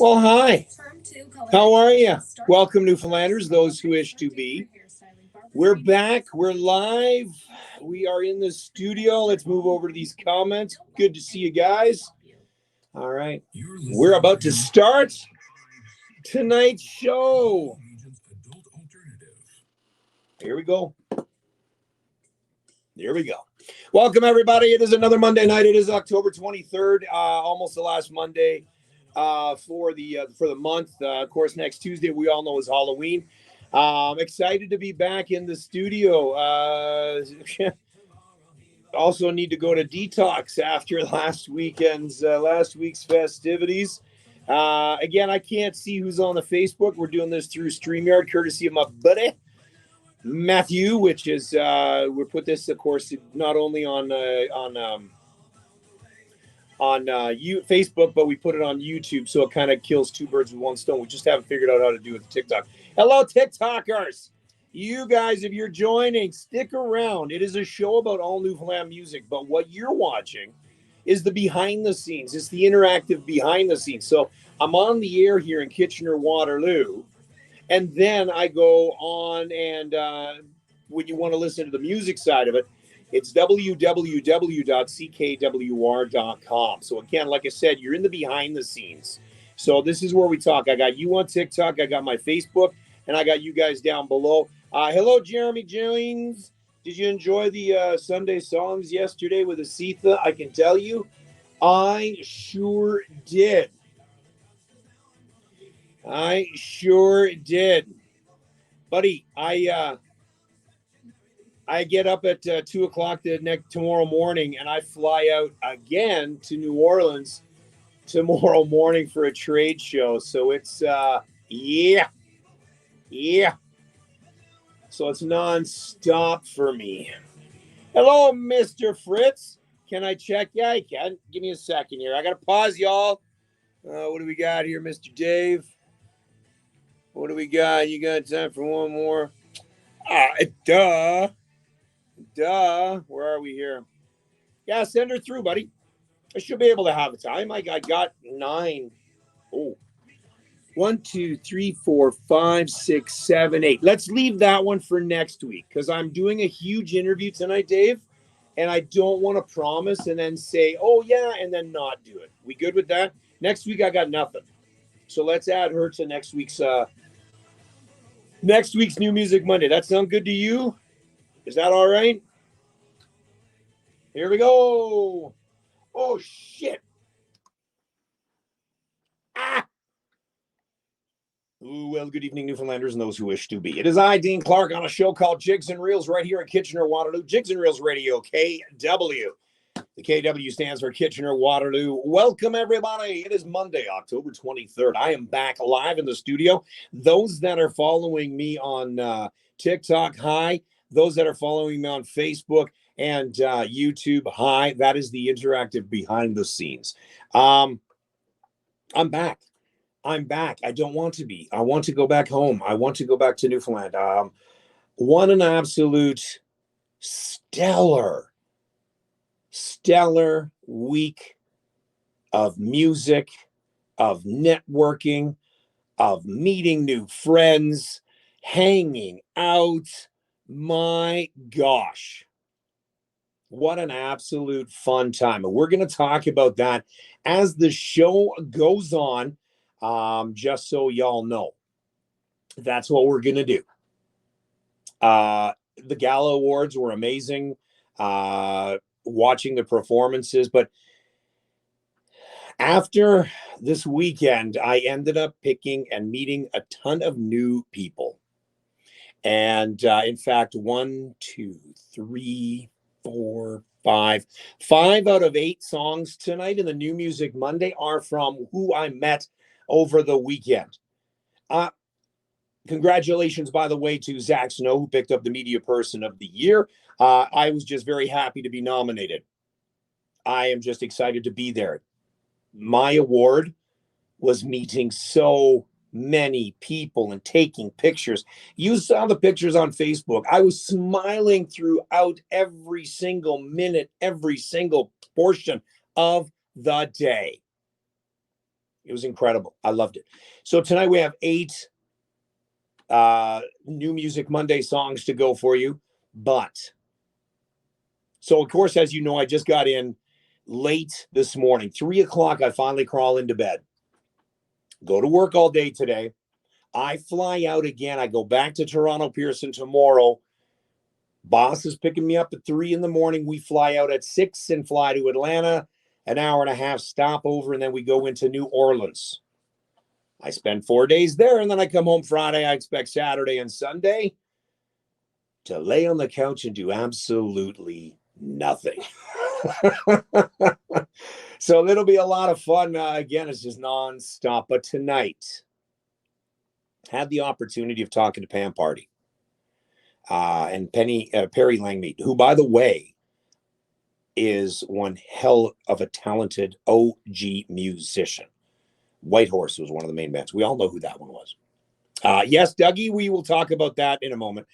Well, hi. How are you? Welcome, Newfoundlanders, those who wish to be. We're back. We're live. We are in the studio. Let's move over to these comments. Good to see you guys. All right. We're about to start tonight's show. Here we go. Here we go. Welcome, everybody. It is another Monday night. It is October 23rd, almost the last Monday for the month. Of course, next Tuesday, we all know, is Halloween. Excited to be back in the studio. Also need to go to detox after last week's festivities. Again, I can't see who's on the Facebook. We're doing this through StreamYard, courtesy of my buddy Matthew, which is we put this, of course, not only on Facebook, but we put it on YouTube, so it kind of kills two birds with one stone. We just haven't figured out how to do it with TikTok. Hello, TikTokers. You guys, if you're joining, stick around. It is a show about all Newfoundland music, but what you're watching is the behind the scenes. It's the interactive behind the scenes. So I'm on the air here in Kitchener-Waterloo, and then I go on and when you want to listen to the music side of it, it's www.ckwr.com. So again, like I said, you're in the behind the scenes. So this is where we talk. I got you on TikTok, I got my Facebook, and I got you guys down below. Hello, Jeremy Jones. Did you enjoy the Sunday songs yesterday with Asitha? I can tell you, I sure did. I sure did. Buddy, I get up at 2 o'clock tomorrow morning, and I fly out again to New Orleans tomorrow morning for a trade show. So it's, yeah. So it's nonstop for me. Hello, Mr. Fritz. Can I check? Yeah, I can. Give me a second here. I got to pause, y'all. What do we got here, Mr. Dave? What do we got? You got time for one more? Duh. Where are we here? Yeah, send her through, buddy. I should be able to have a time. I got 9. Oh. 1, 2, 3, 4, 5, 6, 7, 8. Let's leave that one for next week because I'm doing a huge interview tonight, Dave, and I don't want to promise and then say, oh, yeah, and then not do it. We good with that? Next week, I got nothing. So let's add her to next week's New Music Monday. That sound good to you? Is that all right? Here we go. Oh, shit. Ooh, well, good evening, Newfoundlanders and those who wish to be. It is I, Dean Clark, on a show called Jigs and Reels right here in Kitchener-Waterloo. Jigs and Reels Radio KW. The KW stands for Kitchener-Waterloo. Welcome, everybody. It is Monday, October 23rd. I am back live in the studio. Those that are following me on TikTok, hi. Those that are following me on Facebook and YouTube, hi. That is the interactive behind the scenes. I'm back. I don't want to be. I want to go back home. I want to go back to Newfoundland. What an absolute stellar week of music, of networking, of meeting new friends, hanging out. My gosh. What an absolute fun time. And we're going to talk about that as the show goes on. Just so y'all know, that's what we're going to do. The Gala Awards were amazing, watching the performances, but after this weekend, I ended up picking and meeting a ton of new people. And in fact, 1, 2, 3, 4, 5 out of 8 songs tonight in the New Music Monday are from who I met over the weekend. Congratulations, by the way, to Zach Snow, who picked up the Media Person of the Year. I was just very happy to be nominated. I am just excited to be there. My award was meeting so many people and taking pictures. You saw the pictures on Facebook. I was smiling throughout every single minute, every single portion of the day. It was incredible. I loved it. So tonight we have 8 New Music Monday songs to go for you. But, so of course, as you know, I just got in late this morning. 3 o'clock, I finally crawl into bed. Go to work all day today. I fly out again. I go back to Toronto Pearson tomorrow. Boss is picking me up at 3 in the morning. We fly out at 6 and fly to Atlanta. An hour and a half stopover, and then we go into New Orleans. I spend 4 days there, and then I come home Friday. I expect Saturday and Sunday to lay on the couch and do absolutely nothing. So it'll be a lot of fun. Again, it's just nonstop. But tonight, had the opportunity of talking to Pam Party and Perry Langmead, who, by the way, is one hell of a talented OG musician. Whitehorse was one of the main bands. We all know who that one was. Yes, Dougie, we will talk about that in a moment.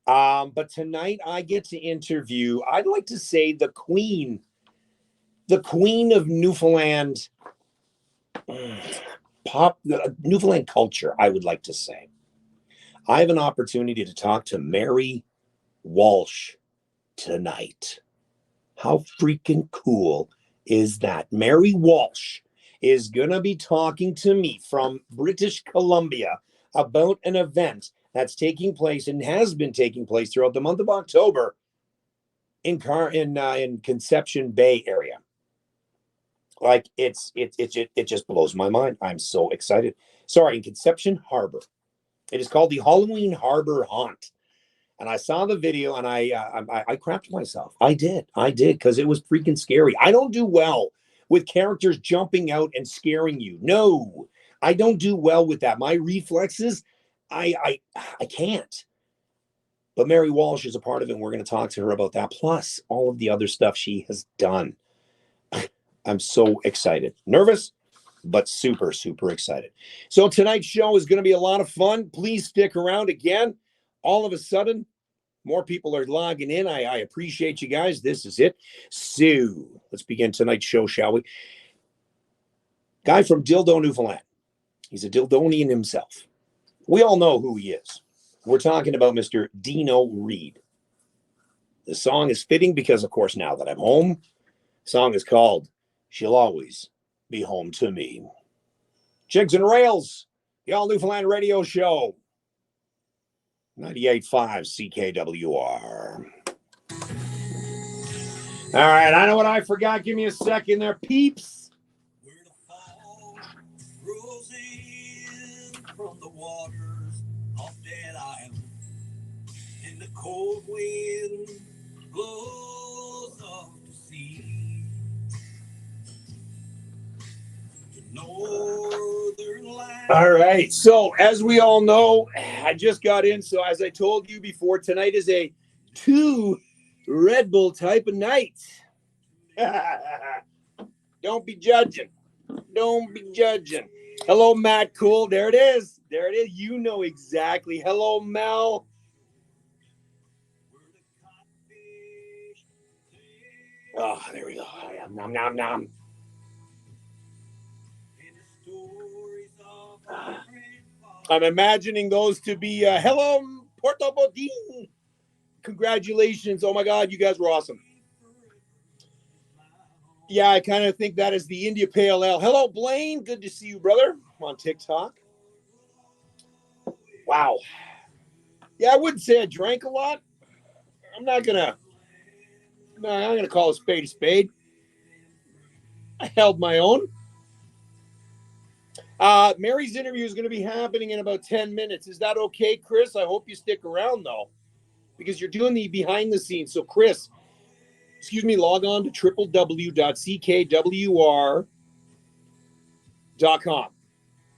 But tonight I get to interview, I'd like to say, the queen of Newfoundland Newfoundland culture, I would like to say. I have an opportunity to talk to Mary Walsh tonight. How freaking cool is that? Mary Walsh is going to be talking to me from British Columbia about an event that's taking place and has been taking place throughout the month of October in Conception Bay area. Like it just blows my mind. I'm so excited. Sorry, in Conception Harbour. It is called the Halloween Harbour Haunt. And I saw the video and I crapped myself. I did because it was freaking scary. I don't do well with characters jumping out and scaring you. No, I don't do well with that. My reflexes, I can't. But Mary Walsh is a part of it, and we're going to talk to her about that, plus all of the other stuff she has done. I'm so excited. Nervous, but super, super excited. So tonight's show is going to be a lot of fun. Please stick around again. All of a sudden, more people are logging in. I appreciate you guys. This is it. So let's begin tonight's show, shall we? Guy from Dildo, Newfoundland. He's a Dildonian himself. We all know who he is. We're talking about Mr. Dino Reed. The song is fitting because, of course, now that I'm home, the song is called She'll Always Be Home to Me. Jigs and Rails, the All Newfoundland Radio Show. 98.5 CKWR. All right, I know what I forgot. Give me a second there, peeps. Where the fall rolls in from the waters of Dead Island, and the cold wind blows off the sea. All right, so as we all know, I just got in, so as I told you before, tonight is a 2 Red Bull type of night. Don't be judging. Don't be judging. Hello, Matt Cool. There it is. There it is. You know exactly. Hello, Mel. Oh, there we go. Nom, nom, nom. I'm imagining those to be hello, Puerto Bodine. Congratulations. Oh my God, you guys were awesome. Yeah, I kind of think that is the India Pale Ale. Hello, Blaine. Good to see you, brother. I'm on TikTok. Wow. Yeah, I wouldn't say I drank a lot. I'm not gonna call a spade a spade. I held my own. Mary's interview is going to be happening in about 10 minutes. Is that okay, Chris? I hope you stick around, though, because you're doing the behind the scenes. So, Chris, log on to www.ckwr.com.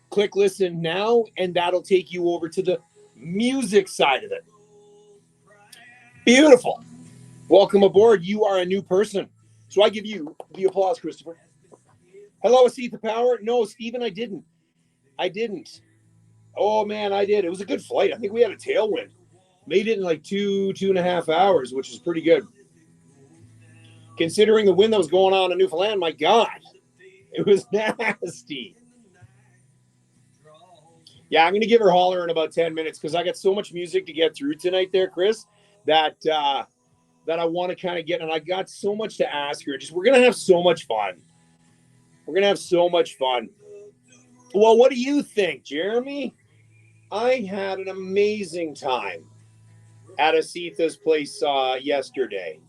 Click listen now, and that'll take you over to the music side of it. Beautiful. Welcome aboard. You are a new person. So I give you the applause, Christopher. Hello, Asitha Power. No, Stephen, I didn't. Oh, man, I did. It was a good flight. I think we had a tailwind. Made it in like 2.5 hours, which is pretty good. Considering the wind that was going on in Newfoundland, my God, it was nasty. Yeah, I'm going to give her a holler in about 10 minutes because I got so much music to get through tonight there, Chris, that that I want to kind of get, and I got so much to ask her. We're going to have so much fun. We're going to have so much fun. Well, what do you think, Jeremy? I had an amazing time at Asitha's place yesterday.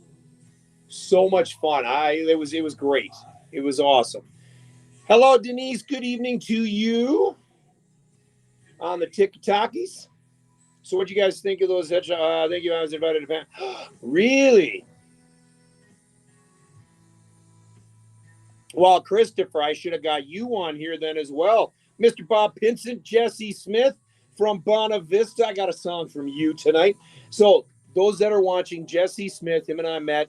So much fun. It was great. It was awesome. Hello, Denise. Good evening to you on the TikTokies. So what do you guys think of those? Thank you. I was invited to Pan. Really? Well, Christopher, I should have got you on here then as well. Mr. Bob Pinson, Jesse Smith from Bonna Vista. I got a song from you tonight. So those that are watching, Jesse Smith, him and I met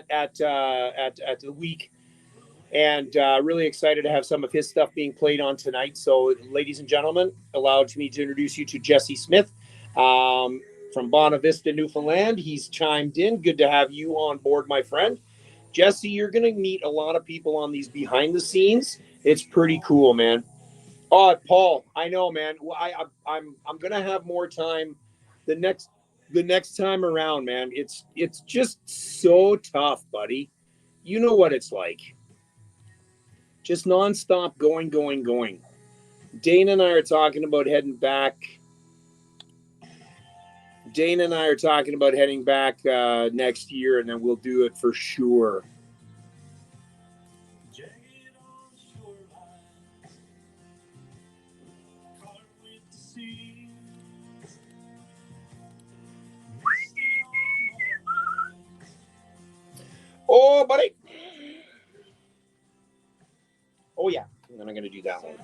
at the week, and really excited to have some of his stuff being played on tonight. So, ladies and gentlemen, allowed me to introduce you to Jesse Smith from Bonna Vista, Newfoundland. He's chimed in. Good to have you on board, my friend. Jesse, you're going to meet a lot of people on these behind the scenes. It's pretty cool, man. Oh, Paul, I know, man. Well, I'm going to have more time the next time around, man. It's just so tough, buddy. You know what it's like. Just nonstop going. Dana and I are talking about heading back. Next year, and then we'll do it for sure. Oh, buddy. Oh, yeah. And then I'm going to do that one.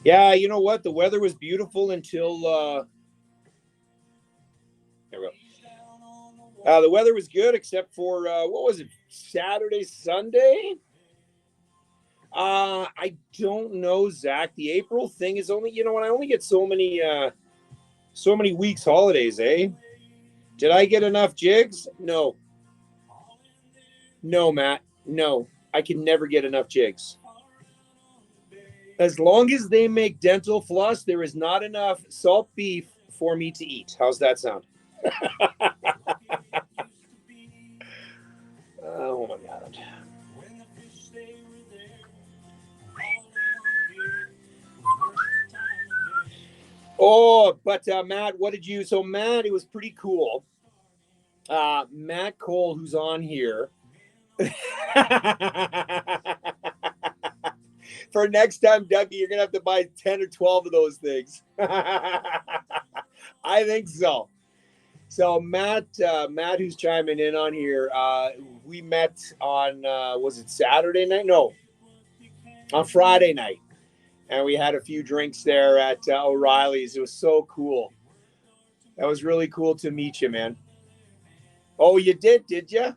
Yeah, you know what? The weather was beautiful until... there we go. The weather was good except for, what was it, Saturday, Sunday? I don't know, Zach. The April thing is only, you know what? I only get so many weeks holidays, eh? Did I get enough jigs? No. No, Matt. No. I can never get enough jigs. As long as they make dental floss, there is not enough salt beef for me to eat. How's that sound? Oh, my God. Oh, but Matt, what did you... So, Matt, it was pretty cool. Matt Cole, who's on here. For next time, Ducky, you're going to have to buy 10 or 12 of those things. I think so. So Matt, who's chiming in on here, we met on, was it Saturday night? No, on Friday night. And we had a few drinks there at O'Reilly's. It was so cool. That was really cool to meet you, man. Oh, you did you?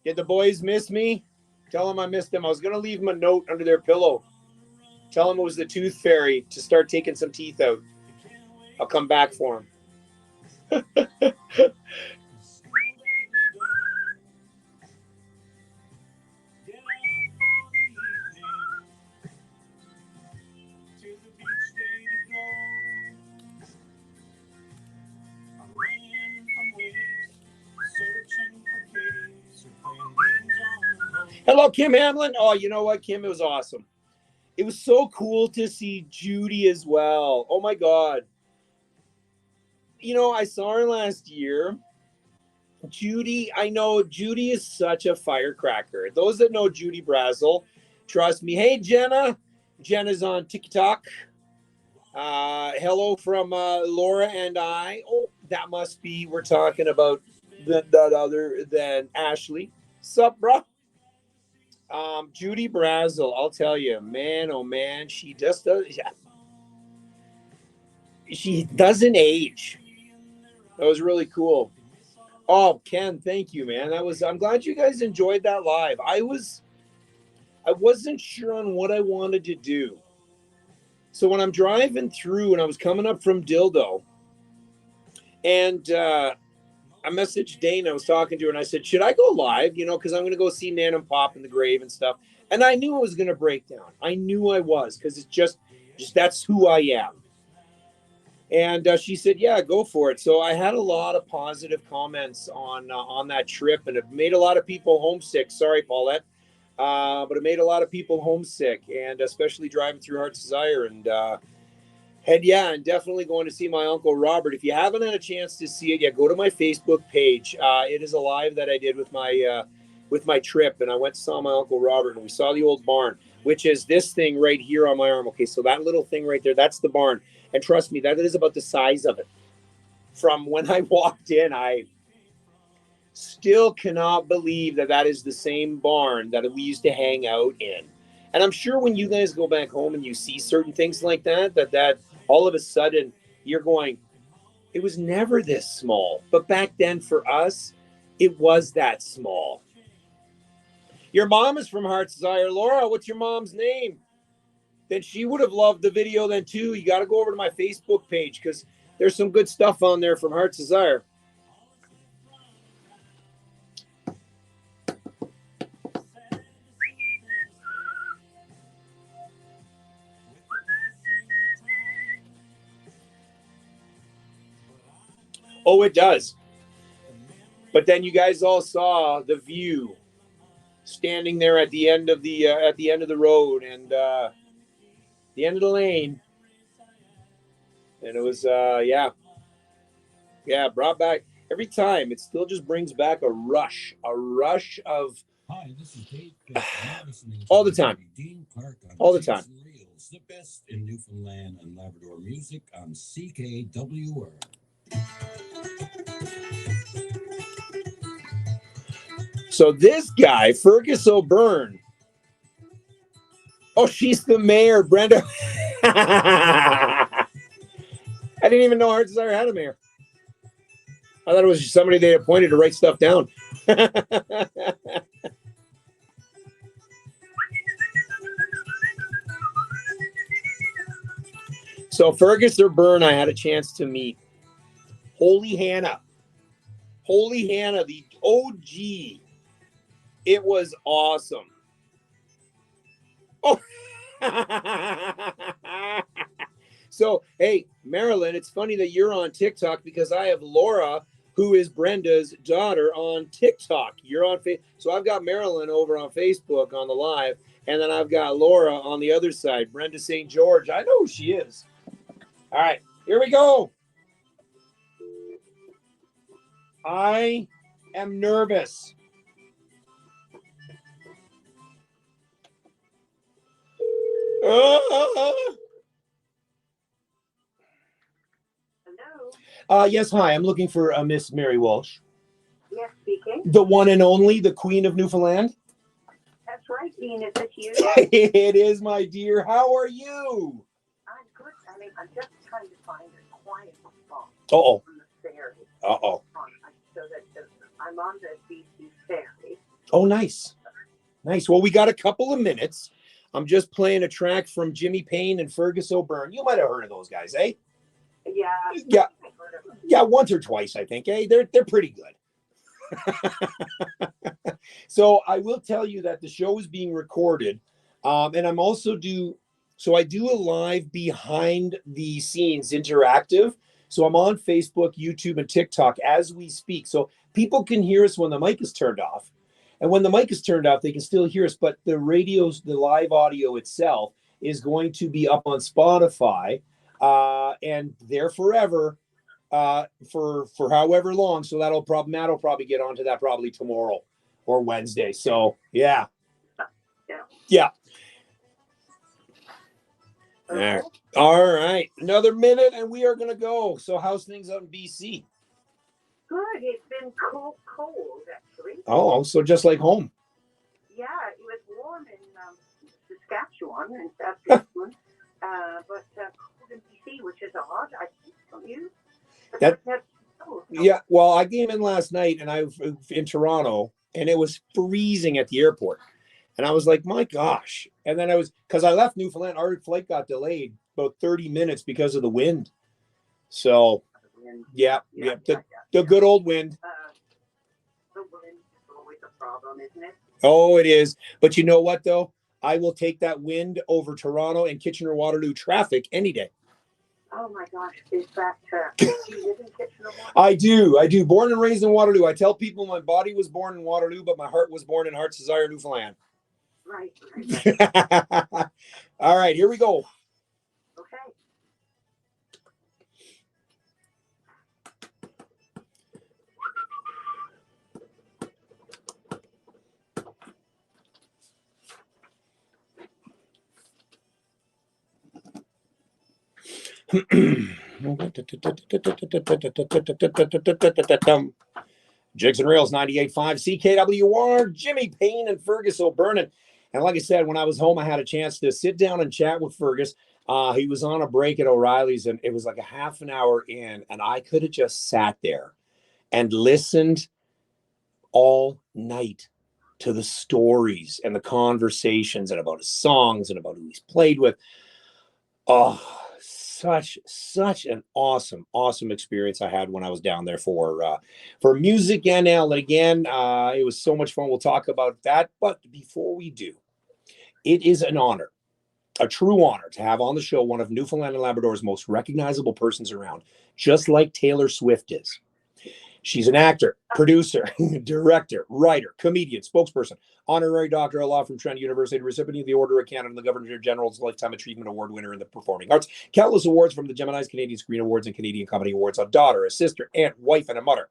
Did the boys miss me? Tell them I missed them. I was going to leave them a note under their pillow. Tell them it was the tooth fairy to start taking some teeth out. I'll come back for them. Hello, Kim Hamlin. Oh, you know what, Kim? It was awesome. It was so cool to see Judy as well. Oh, my God. You know, I saw her last year. Judy, I know Judy is such a firecracker. Those that know Judy Brazel, trust me. Hey, Jenna. Jenna's on TikTok. Hello from Laura and I. Oh, that must be, we're talking about that other than Ashley. Sup, bro? Judy Brazel, I'll tell you, man, oh man, she just does. She doesn't age. That was really cool. Oh, Ken, thank you, man. I'm glad you guys enjoyed that live. I wasn't sure on what I wanted to do. So when I'm driving through and I was coming up from Dildo, and I messaged Dana. I was talking to her, and I said, should I go live? You know, because I'm going to go see Nan and Pop in the grave and stuff. And I knew I was going to break down. I knew I was, because it's just that's who I am. And she said, yeah, go for it. So I had a lot of positive comments on that trip, and it made a lot of people homesick. Sorry, Paulette. But it made a lot of people homesick, and especially driving through Heart's Desire. And and definitely going to see my Uncle Robert. If you haven't had a chance to see it yet, go to my Facebook page. It is a live that I did with my trip, and I went and saw my Uncle Robert, and we saw the old barn, which is this thing right here on my arm. Okay, so that little thing right there, that's the barn. And trust me, that is about the size of it. From when I walked in, I still cannot believe that is the same barn that we used to hang out in. And I'm sure when you guys go back home and you see certain things like that all of a sudden you're going, it was never this small. But back then for us, it was that small. Your mom is from Heart's Desire. Laura, what's your mom's name? Then she would have loved the video then too. You got to go over to my Facebook page, because there's some good stuff on there from Heart's Desire. Oh, it does. But then you guys all saw the view standing there at the end of the road, and the end of the lane. And it was brought back every time. It still just brings back a rush of Hi, this is Dave. all the time. All the time. Reels, the best in Newfoundland and Labrador music on CKWR. So this guy, Fergus O'Byrne. Oh, she's the mayor, Brenda. I didn't even know Heart's Desire had a mayor. I thought it was somebody they appointed to write stuff down. So Fergus O'Byrne, I had a chance to meet. Holy Hannah, the OG. It was awesome. Oh. So, hey, Marilyn, it's funny that you're on TikTok, because I have Laura, who is Brenda's daughter, on TikTok. You're on Facebook. So I've got Marilyn over on Facebook on the live, and then I've got Laura on the other side, Brenda St. George. I know who she is. All right, here we go. I am nervous. Hello. Yes, hi. I'm looking for Miss Mary Walsh. Yes, speaking. The one and only, the Queen of Newfoundland. That's right, Dean. Is it you? It is, my dear. How are you? I'm good. I mean, I'm just trying to find a quiet spot. Uh-oh. On the ferry. Uh-oh. So that I'm on the BC ferry. Oh, nice. Nice. Well, we got a couple of minutes. I'm just playing a track from Jimmy Payne and Fergus O'Byrne. You might have heard of those guys, eh? Yeah. Yeah. Yeah, once or twice, I think. Eh? They're pretty good. So I will tell you that the show is being recorded. And I'm also I do a live behind the scenes interactive. So I'm on Facebook, YouTube, and TikTok as we speak. So people can hear us when the mic is turned off. And when the mic is turned off, they can still hear us. But the live audio itself is going to be up on Spotify and there forever for however long. So Matt will probably get onto that probably tomorrow or Wednesday. So yeah. All right. Another minute and we are going to go. So how's things out in BC? Good. It's been cold actually. Oh, so just like home. Yeah, it was warm in Saskatchewan and Saskatchewan, but cold in BC, which is odd, I think, from you. Yeah, well, I came in last night and I was in Toronto and it was freezing at the airport. And I was like, my gosh. And then because I left Newfoundland, our flight got delayed about 30 minutes because of the wind. So, And, Yeah, yeah, the good old wind. The wind is always a problem, isn't it? Oh, it is. But you know what, though? I will take that wind over Toronto and Kitchener-Waterloo traffic any day. Oh, my gosh. Is that, do you live in Kitchener-Waterloo? I do. Born and raised in Waterloo. I tell people my body was born in Waterloo, but my heart was born in Heart's Desire, Newfoundland. Right. All right, here we go. Okay. Jigs Reels 98.5 CKWR, Jimmy Payne and Fergus O'Byrne. And like I said, when I was home, I had a chance to sit down and chat with Fergus. He was on a break at O'Reilly's, and it was like a half an hour in, and I could have just sat there and listened all night to the stories and the conversations and about his songs and about who he's played with. Oh, such an awesome experience I had when I was down there for Music NL. And again, it was so much fun. We'll talk about that. But before we do, it is an honor, a true honor, to have on the show one of Newfoundland and Labrador's most recognizable persons around, just like Taylor Swift is. She's an actor, producer, director, writer, comedian, spokesperson, honorary doctor of law from Trent University, recipient of the Order of Canada and the Governor General's Lifetime Achievement Award winner in the Performing Arts, countless awards from the Gemini's Canadian Screen Awards and Canadian Comedy Awards, a daughter, a sister, aunt, wife, and a mother.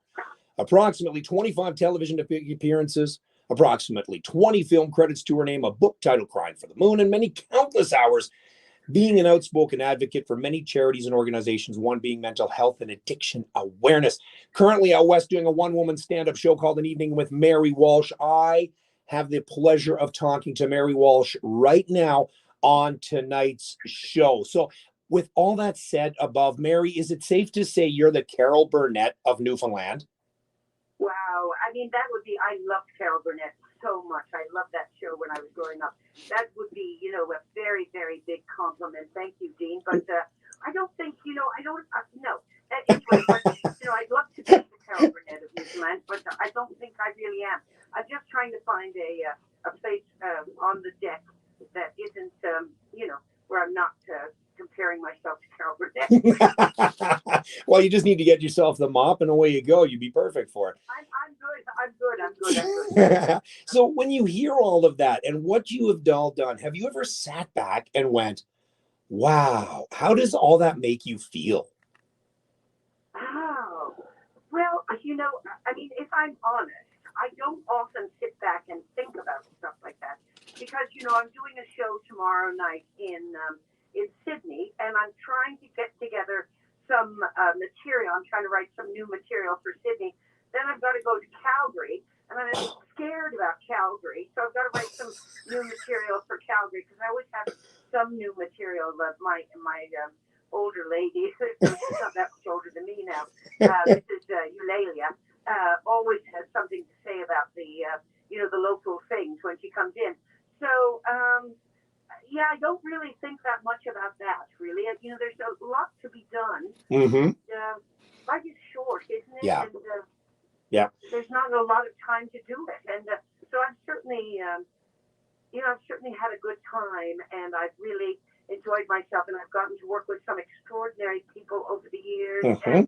Approximately 25 television appearances, approximately 20 film credits to her name, a book titled Crying for the Moon, and many countless hours being an outspoken advocate for many charities and organizations, one being mental health and addiction awareness. Currently out west doing a one-woman stand-up show called An Evening with Mary Walsh. I have the pleasure of talking to Mary Walsh right now on tonight's show. So with all that said above, Mary, is it safe to say you're the Carol Burnett of Newfoundland? Wow. I mean, that would be, I loved Carol Burnett so much. I loved that show when I was growing up. That would be, a very, very big compliment. Thank you, Dean. But I don't think, no. Anyway, but, I'd love to be the Carol Burnett of Newfoundland, but I don't think I really am. I'm just trying to find a place on the deck that isn't, where I'm not comparing myself to Carol Burnett. Well, you just need to get yourself the mop and away you go. You'd be perfect for it. I'm good. So when you hear all of that and what you have all done, have you ever sat back and went, wow, how does all that make you feel? Oh, well, I mean, if I'm honest, I don't often sit back and think about stuff like that because, I'm doing a show tomorrow night in Sydney, and I'm trying to get together some material. I'm trying to write some new material for Sydney. Then I've got to go to Calgary, and I'm scared about Calgary, so I've got to write some new material for Calgary because I always have some new material. My older lady, she's not that much older than me now, this is Eulalia, always has something to say about the local things when she comes in. So, I don't really think that much about that, really. There's a lot to be done. Mm-hmm. Life is short, isn't it? Yeah. And, there's not a lot of time to do it. And so I've certainly, I've certainly had a good time, and I've really enjoyed myself, and I've gotten to work with some extraordinary people over the years. Mm-hmm. And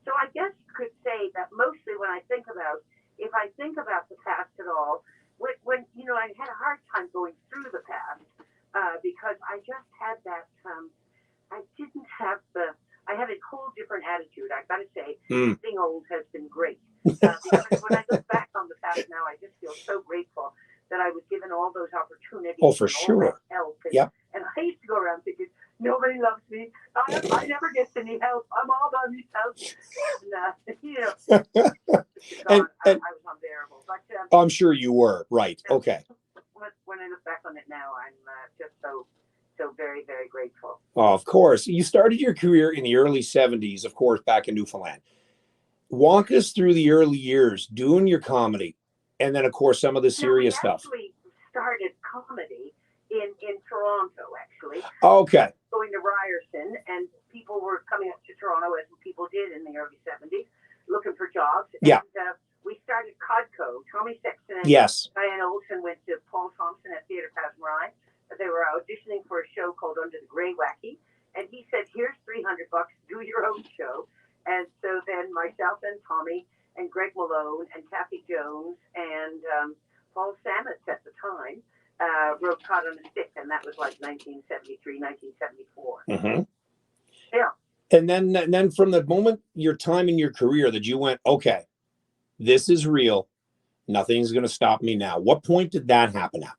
so I guess you could say that mostly when I think about, if I think about the past at all, when I had a hard time going through the past because I just had that, I had a whole different attitude. I've got to say, being old has been great. Because when I look back on the past now, I just feel so grateful that I was given all those opportunities. Oh, for and all sure. that help. And, Yep. and I used to go around thinking, nobody loves me. I never get any help. I'm all by myself. And, I was unbearable. But I'm sure you were. Right. Okay. When I look back on it now, I'm just so very, very grateful. Oh, of course. You started your career in the early 70s, of course, back in Newfoundland. Walk us through the early years doing your comedy, and then, of course, some of the serious stuff. We started comedy in Toronto, actually. Okay. Going to Ryerson, and people were coming up to Toronto, as people did in the And Yes. Diana Olsen went to Paul Thompson at Theatre Pasmarai. They were auditioning for a show called Under the Grey Wacky. And he said, here's $300, do your own show. And so then myself and Tommy and Greg Malone and Kathy Jones and Paul Sametz at the time wrote Caught on a Stick. And that was like 1973, 1974. Mm-hmm. Yeah. And then from the moment your time in your career that you went, okay, this is real. Nothing's going to stop me now. What point did that happen at?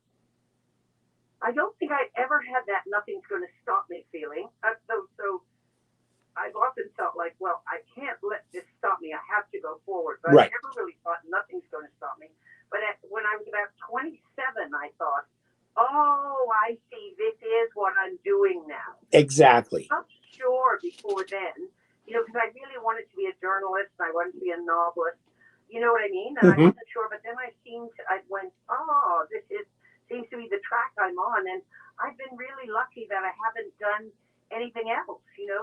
I don't think I ever had that nothing's going to stop me feeling. So I've often felt like, well, I can't let this stop me. I have to go forward. But Right. I never really thought nothing's going to stop me. But when I was about 27, I thought, oh, I see. This is what I'm doing now. Exactly. Not sure before then, because I really wanted to be a journalist. I wanted to be a novelist. You know what I mean? And I wasn't sure. But then I went, oh, this seems to be the track I'm on. And I've been really lucky that I haven't done anything else.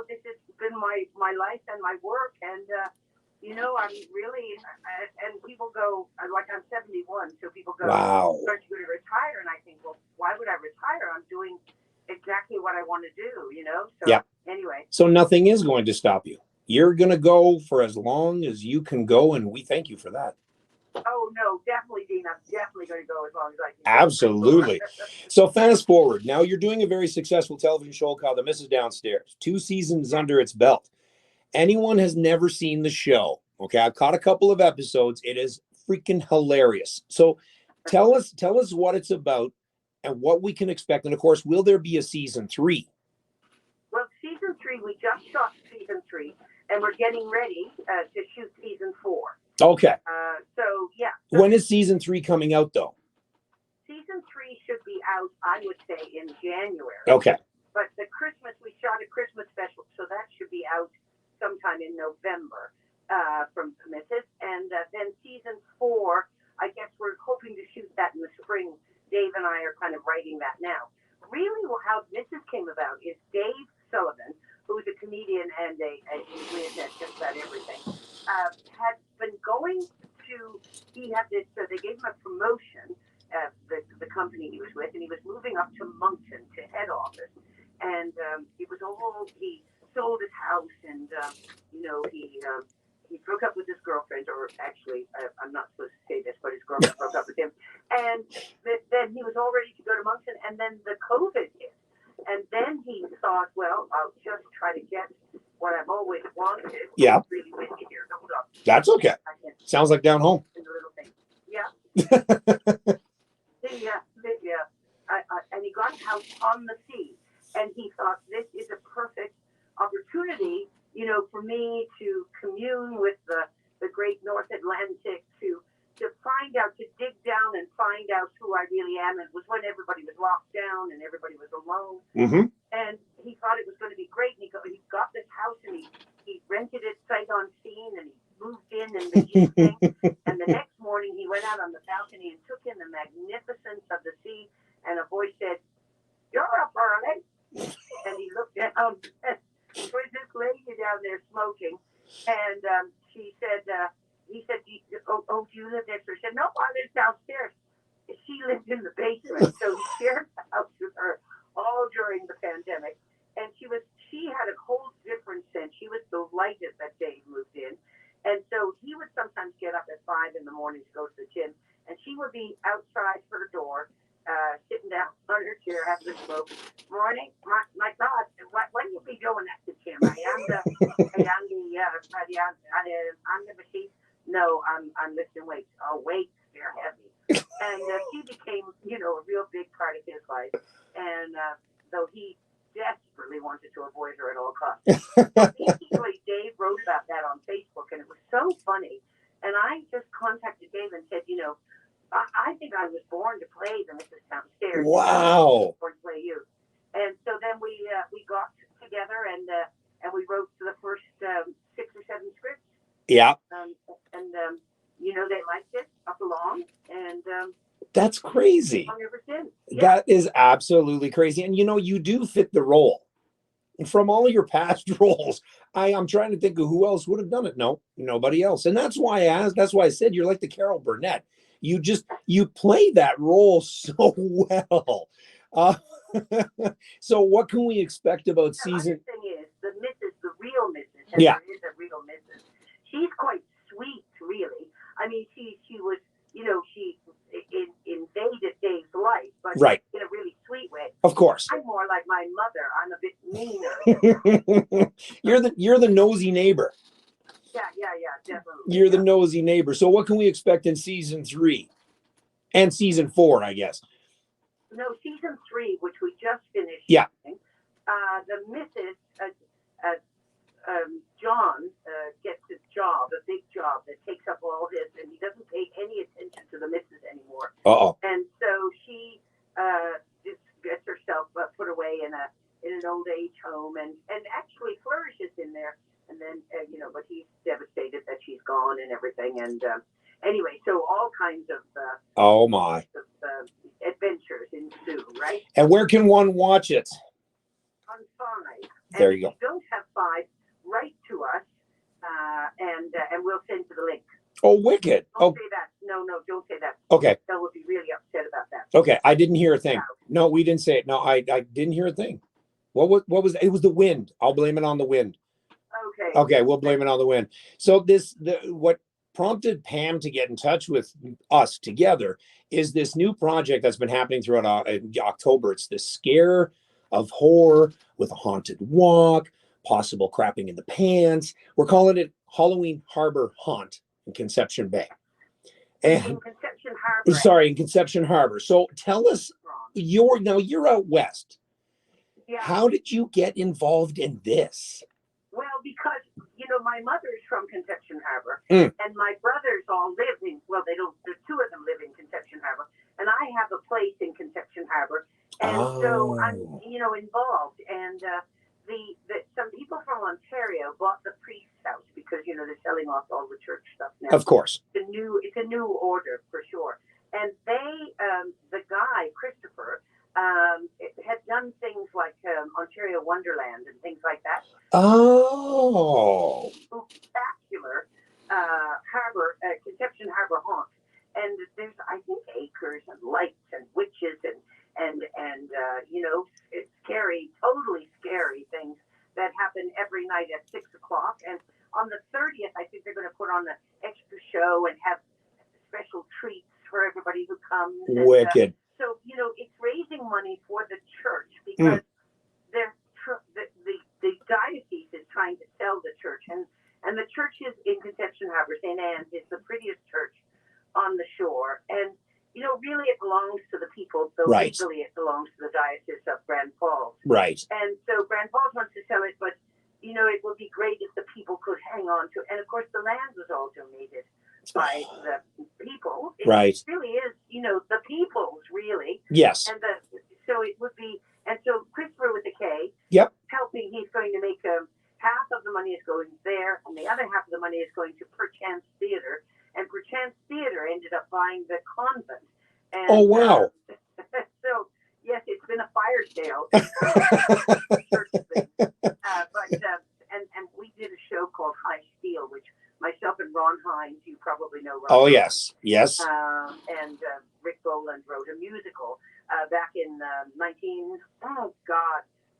This has been my life and my work. And, I'm really, and people go, like I'm 71, so people go, wow, aren't you going to retire? And I think, well, why would I retire? I'm doing exactly what I want to do, So yeah. Anyway. So nothing is going to stop you. You're going to go for as long as you can go, and we thank you for that. Oh, no, definitely, Dean. I'm definitely going to go as long as I can. Absolutely. So fast forward. Now you're doing a very successful television show called The Mrs. Downstairs. 2 seasons under its belt. Anyone has never seen the show. Okay, I've caught a couple of episodes. It is freaking hilarious. So tell us what it's about and what we can expect. And of course, will there be a season 3? Well, season 3, we just shot season 3, and we're getting ready to shoot season 4. Okay. So, yeah. When is season 3 coming out, though? Season 3 should be out, I would say, in January. Okay. But we shot a Christmas special, so that should be out sometime in November from Mrs. And then season 4, I guess we're hoping to shoot that in the spring. Dave and I are kind of writing that now. Really, how Mrs. came about is Dave Sullivan, who's a comedian and he's written at just about everything, had been going to, so they gave him a promotion, the company he was with, and he was moving up to Moncton to head office. And he sold his house, and he broke up with his girlfriend, or actually, I'm not supposed to say this, but his girlfriend broke up with him. And then he was all ready to go to Moncton, and then the COVID hit. And then he thought, well, I'll just try to get what I've always wanted. Yeah. It's really windy here. Hold up. That's okay. Sounds like down home. In the little thing. Yeah. Yeah. And he got a house on the sea. And he thought, this is a perfect opportunity, for me to commune with the great North Atlantic, to find out, to dig down and find out who I really am. And it was when everybody was locked down and everybody was alone. Mm-hmm. And he thought it was going to be great. And he got this house, and he rented it sight unseen, and he moved in the evening. And the next morning he went out on the balcony and took in the magnificence of the sea. And a voice said, "You're up early." And he looked down, and there was this lady down there smoking. And he said, do you live next door? She said, no, I live downstairs. She lived in the basement. So he shared the house with her all during the pandemic. And she had a whole different sense. She was delighted that Dave moved in. And so he would sometimes get up at 5 in the morning to go to the gym. And she would be outside her door, sitting down on her chair, having a smoke. Morning, my God, what do you be doing at the gym? I am the machine. No, I'm lifting weights. Oh, weights, they're heavy. And she became, a real big part of his life. And though he desperately wanted to avoid her at all costs. Basically, Dave wrote about that on Facebook, and it was so funny. And I just contacted Dave and said, I think I was born to play the Mrs. Downstairs. Wow. Born to play you. And so then we got together and we wrote the first 6 or 7 scripts. Yeah. They liked it up along, and that's crazy. Ever since. Yeah. That is absolutely crazy. And you do fit the role. And from all your past roles, I'm trying to think of who else would have done it. No, nobody else. And that's why I asked. That's why I said you're like the Carol Burnett. You play that role so well. So what can we expect about season? The other thing is the real Mrs. And Yeah. there is a real Mrs. She's quite sweet, really. I mean, she was, she invaded Dave's life, but Right. in a really sweet way. Of course. I'm more like my mother. I'm a bit meaner. You're the nosy neighbor. Yeah, definitely. You're the nosy neighbor. So what can we expect in season 3 and season 4, I guess? No, season 3, which we just finished. Yeah. The Mrs. John gets a job, a big job that takes up all his, and he doesn't pay any attention to the Mrs. anymore. Uh-oh. And so she just gets herself put away in an old age home, and actually flourishes in there. And then but he's devastated that she's gone and everything. And anyway, so all kinds of oh my adventures ensue, right? And where can one watch it? On 5. There you go. If you don't have 5, write to us, and we'll send you the link. Oh, wicked. Don't say that. No, don't say that. Okay. They'll be really upset about that. Okay, I didn't hear a thing. No, we didn't say it. No, I didn't hear a thing. What was it? Was the wind. I'll blame it on the wind. Okay, we'll blame it on the wind. So what prompted Pam to get in touch with us together is this new project that's been happening throughout October. It's this scare of horror with a haunted walk, possible crapping in the pants. We're calling it Halloween Harbour Haunt in Conception Bay. And in Conception Harbour. Sorry, in Conception Harbour. So tell us, you're out west. Yeah. How did you get involved in this? Well, because my mother's from Conception Harbour, and my brothers all live in. Well, they don't. The 2 of them live in Conception Harbour, and I have a place in Conception Harbour, and so I'm, involved. And some people from Ontario bought the priest's house because they're selling off all the church stuff now. Of course, it's a new order for sure. And they, the guy Christopher, had done things like Ontario Wonderland and things like that. Oh. Spectacular harbor, Conception Harbour Haunt. And there's, I think, acres and lights and witches and it's scary, totally scary things that happen every night at 6 o'clock. And on the 30th, I think they're going to put on an extra show and have special treats for everybody who comes. Wicked. So, it's raising money for the church because the diocese is trying to sell the church. And the church is in Conception Harbour, St. Anne's, is the prettiest church on the shore. And, really it belongs to the people, though right. Legally it belongs to the Diocese of Grand Falls. Right. And so Grand Falls wants to sell it, but, it would be great if the people could hang on to it. And, of course, the land was all donated by the people. It right. really is, the people's, really. Yes. And so it would be, and so Christopher with a K, yep. helping, he's going to make half of the money is going there, and the other half of the money is going to Perchance Theatre. And Perchance Theatre ended up buying the convent. And, oh, wow. So, yes, it's been a fire sale. And we did a show called High Steel, which myself and Ron Hines, you probably know Ron. Oh, Hines, yes. and Rick Boland wrote a musical back in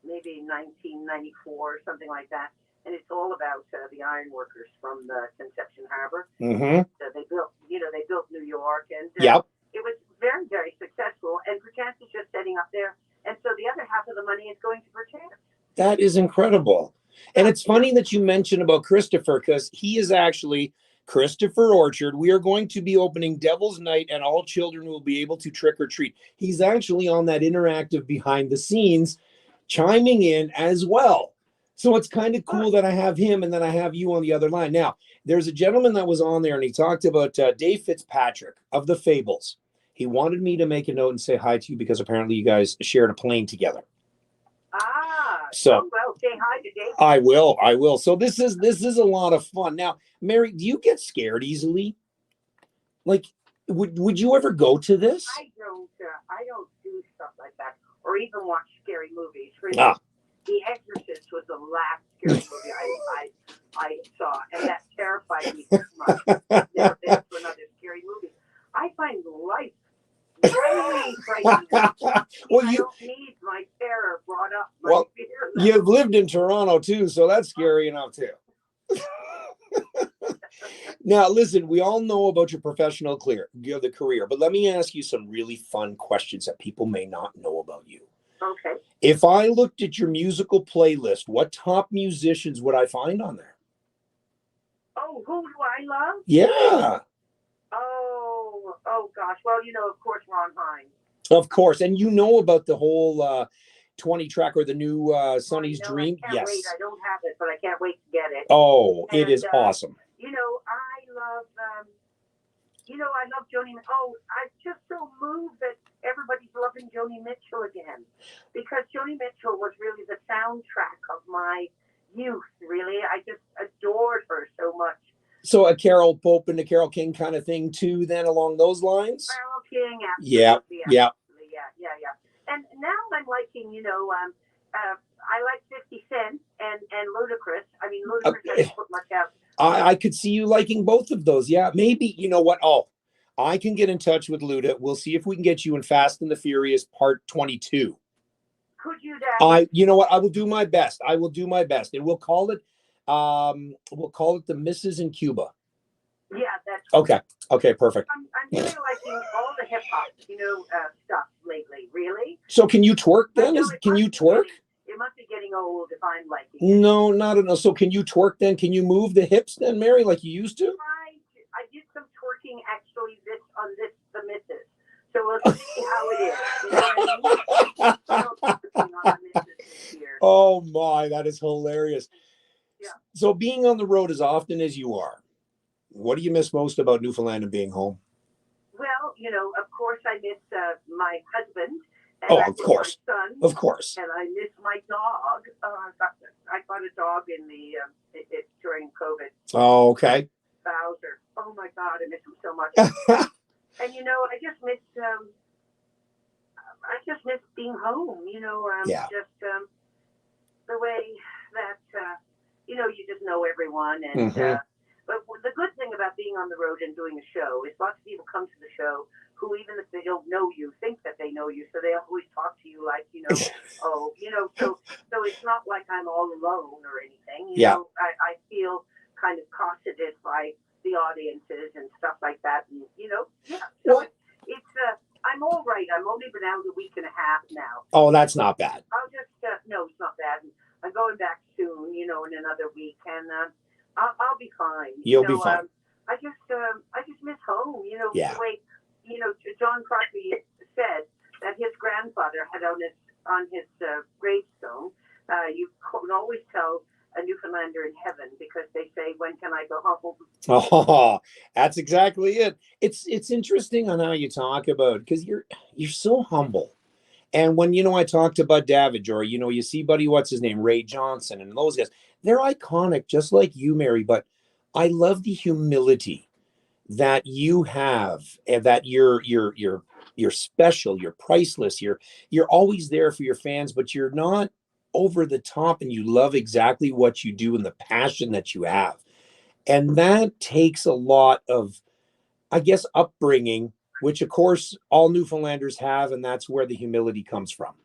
maybe 1994, something like that. And it's all about the iron workers from the Conception Harbour. Mm-hmm. They built New York, and yep. It was very, very successful. And Perchance is just setting up there, and so the other half of the money is going to Perchance. That is incredible. And it's funny that you mentioned about Christopher, because he is actually Christopher Orchard. We are going to be opening Devil's Night, and all children will be able to trick or treat. He's actually on that interactive behind the scenes, chiming in as well. So it's kind of cool that I have him and then I have you on the other line. Now, there's a gentleman that was on there and he talked about Dave Fitzpatrick of the Fables. He wanted me to make a note and say hi to you because apparently you guys shared a plane together. So well, say hi to Dave. I will. So this is a lot of fun. Now, Mary, do you get scared easily? Like, would you ever go to this? I don't do stuff like that, or even watch scary movies. For The Exorcist was the last scary movie I saw, and that terrified me so much. I've never been to another scary movie. I find life. Way frightening. Well, I you don't need my terror brought up. well, you've lived in Toronto too, so that's scary enough too. Now, listen, we all know about your professional the career, but let me ask you some really fun questions that people may not know about you. Okay. If I looked at your musical playlist, what top musicians would I find on there? Oh, who do I love? Yeah. Oh gosh. Well, of course, Ron Hines. Of course. And you know about the whole 20 track or the new Sonny's Dream? I can't wait. I don't have it, but I can't wait to get it. Oh, it is awesome. I love Joni. Oh, I'm just so moved that everybody's loving Joni Mitchell again, because Joni Mitchell was really the soundtrack of my youth. Really, I just adored her so much. So a Carol Pope and a Carol King kind of thing too, then along those lines? Carol King, absolutely. Yeah. And now I'm liking, I like 50 Cent and Ludacris. I mean, Ludacris doesn't put much out. I could see you liking both of those. Yeah, maybe. You know what? Oh, I can get in touch with Luda. We'll see if we can get you in Fast and the Furious Part 22. Could you that? You know what? I will do my best. And we'll call it the Mrs. in Cuba. Yeah, that's Okay, perfect. I'm really liking all the hip hop, stuff lately. Really. So can you twerk then? Can you twerk? It must be getting old if I'm liking it. No, not enough. So can you twerk then? Can you move the hips then, Mary, like you used to? I did some twerking actually the missus. So we'll see how it is. You know what I mean? On the missus this year. Oh my, that is hilarious. Yeah. So being on the road as often as you are, what do you miss most about Newfoundland and being home? Well, of course I miss my husband. And of course. My son, of course. And I miss my dog. I got a dog in during COVID. Oh, okay. Bowser. Oh my God, I miss him so much. And I just miss being home. Yeah. Just the way that you just know everyone. And but the good thing about being on the road and doing a show is lots of people come to the show who, even if they don't know you, think that they know you. So they always talk to you like, so it's not like I'm all alone or anything. I feel kind of cosseted by the audiences and stuff like that. And, so it's I'm all right. I'm only been out a week and a half now. Oh, that's not bad. I'll just, no, it's not bad. I'm going back soon, in another week, and I'll be fine. You'll be fine. I just miss home, Yeah. The way, John Crosby said that his grandfather had on his gravestone, you can always tell a Newfoundlander in heaven because they say, "When can I go home?" Oh, that's exactly it. It's interesting on how you talk about, because you're so humble. And when I talked about David, or you see Buddy, what's his name, Ray Johnson, and those guys, they're iconic, just like you, Mary. But I love the humility that you have, and that you're special, you're priceless, you're always there for your fans, but you're not over the top, and you love exactly what you do and the passion that you have. And that takes a lot of, I guess, upbringing, which of course all Newfoundlanders have, and that's where the humility comes from.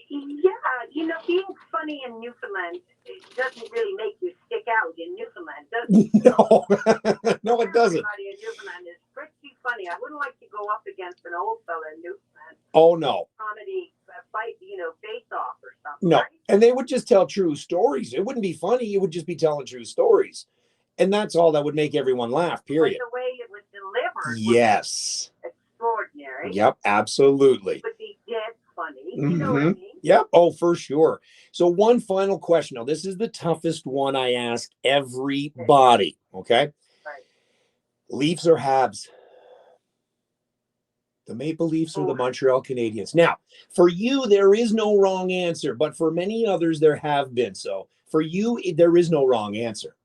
Yeah, being funny in Newfoundland, it doesn't really make you stick out in Newfoundland, does it? No, it doesn't. Everybody in Newfoundland is pretty funny. I wouldn't like to go up against an old fella in Newfoundland. Oh, no. Comedy fight, face off or something. No, right? And they would just tell true stories. It wouldn't be funny. It would just be telling true stories. And that's all that would make everyone laugh, period. But the way it was delivered yes. was extraordinary. Yep, absolutely. It would be dead funny. Mm-hmm. You know what I mean? Yep. Oh, for sure. So one final question. Now, this is the toughest one I ask everybody. Okay. Right. Leafs or Habs? The Maple Leafs or the Montreal Canadiens? Now, for you, there is no wrong answer, but for many others, there have been. So for you, there is no wrong answer.